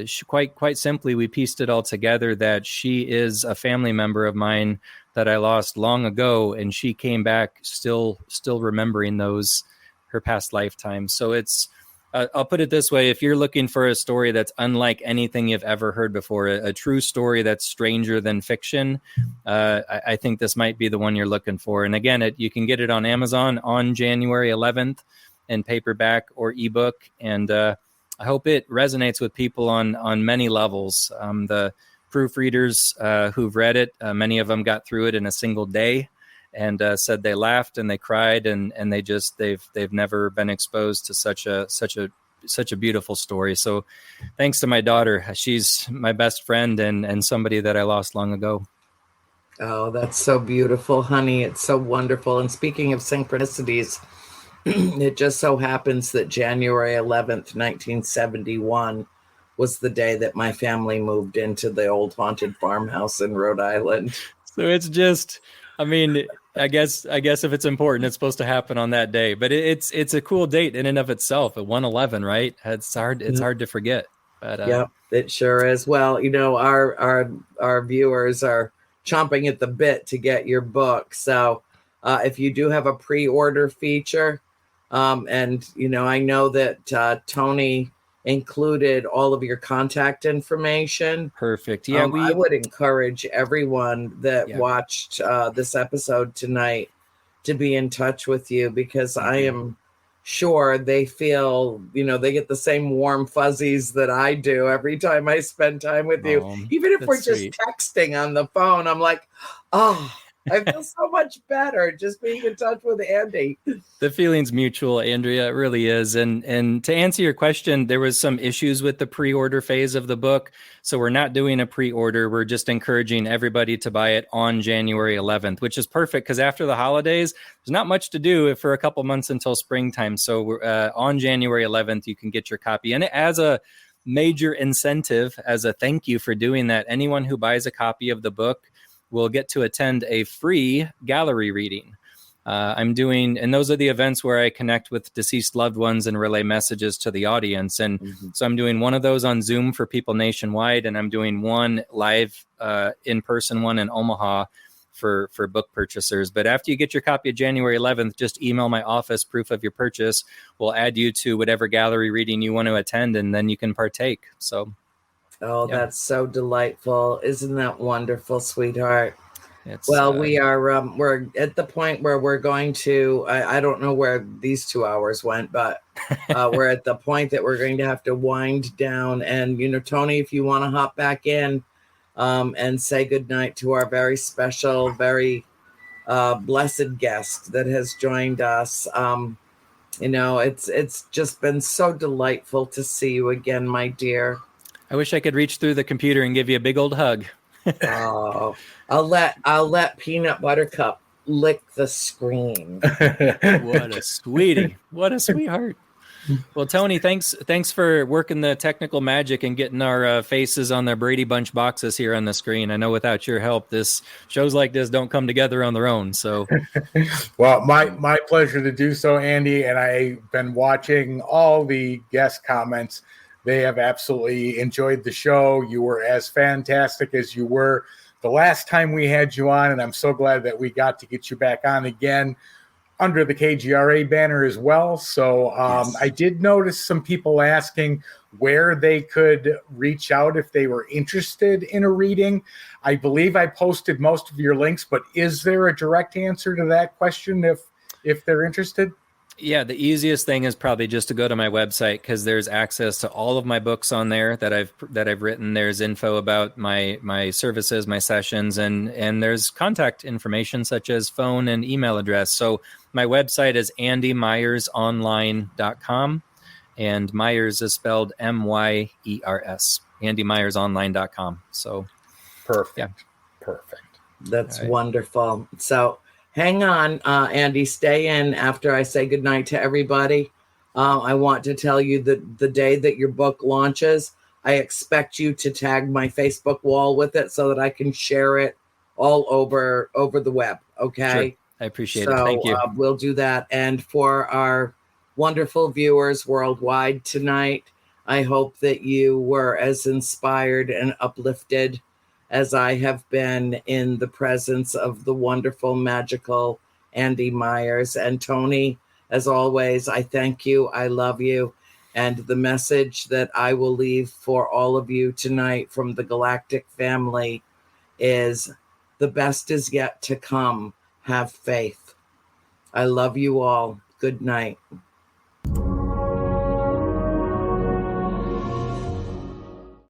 she, quite simply, we pieced it all together that she is a family member of mine that I lost long ago, and she came back still remembering her past lifetimes. So it's, I'll put it this way. If you're looking for a story that's unlike anything you've ever heard before, a true story that's stranger than fiction, I think this might be the one you're looking for. And again, you can get it on Amazon on January 11th in paperback or ebook. And I hope it resonates with people on many levels. The proofreaders who've read it, many of them got through it in a single day and said they laughed and they cried and they've never been exposed to such a beautiful story. So thanks to my daughter, she's my best friend and somebody that I lost long ago. Oh, that's so beautiful, honey. It's so wonderful. And speaking of synchronicities, it just so happens that January 11th, 1971 was the day that my family moved into the old haunted farmhouse in Rhode Island. So it's just, I mean, I guess if it's important, it's supposed to happen on that day. But it's a cool date in and of itself. At 111, right? It's hard to forget. But yeah, it sure is. Well, you know, our viewers are chomping at the bit to get your book. So if you do have a pre-order feature, and I know that Tony included all of your contact information. Perfect. Yeah, I would encourage everyone that watched this episode tonight to be in touch with you, because I am sure they feel, they get the same warm fuzzies that I do every time I spend time with you. Even if we're just texting on the phone, I'm like, oh, I feel so much better just being in touch with Andy. The feeling's mutual, Andrea. It really is. And to answer your question, there was some issues with the pre-order phase of the book. So we're not doing a pre-order. We're just encouraging everybody to buy it on January 11th, which is perfect because after the holidays, there's not much to do for a couple months until springtime. So on January 11th, you can get your copy. And as a major incentive, as a thank you for doing that, anyone who buys a copy of the book will get to attend a free gallery reading. I'm doing, and those are the events where I connect with deceased loved ones and relay messages to the audience. And so I'm doing one of those on Zoom for people nationwide, and I'm doing one live in-person one in Omaha for book purchasers. But after you get your copy of January 11th, just email my office proof of your purchase. We'll add you to whatever gallery reading you want to attend, and then you can partake. So. Oh, that's so delightful. Isn't that wonderful, sweetheart? Well, we are, we're at the point where we're going to, I don't know where these 2 hours went, but we're at the point that we're going to have to wind down. And, Tony, if you want to hop back in and say goodnight to our very special, very blessed guest that has joined us. It's just been so delightful to see you again, my dear. I wish I could reach through the computer and give you a big old hug. Oh, I'll let Peanut Buttercup lick the screen. What a sweetie. What a sweetheart. Well, Tony, thanks for working the technical magic and getting our faces on the Brady Bunch boxes here on the screen. I know without your help, shows like this don't come together on their own. So, well, my pleasure to do so, Andy. And I've been watching all the guest comments. They have absolutely enjoyed the show. You were as fantastic as you were the last time we had you on, and I'm so glad that we got to get you back on again under the KGRA banner as well. So yes. I did notice some people asking where they could reach out if they were interested in a reading. I believe I posted most of your links, but is there a direct answer to that question if they're interested? Yeah, the easiest thing is probably just to go to my website because there's access to all of my books on there that I've written. There's info about my services, my sessions, and there's contact information such as phone and email address. So my website is andymyersonline.com, and Myers is spelled Myers, andymyersonline.com. So perfect. Yeah. Perfect. That's right. Wonderful. So hang on, Andy, stay in after I say goodnight to everybody. I want to tell you that the day that your book launches, I expect you to tag my Facebook wall with it so that I can share it all over the web. Okay. Sure. I appreciate it. Thank you. We'll do that. And for our wonderful viewers worldwide tonight, I hope that you were as inspired and uplifted as I have been in the presence of the wonderful, magical Andy Myers. And Tony, as always, I thank you. I love you. And the message that I will leave for all of you tonight from the Galactic family is the best is yet to come. Have faith. I love you all. Good night.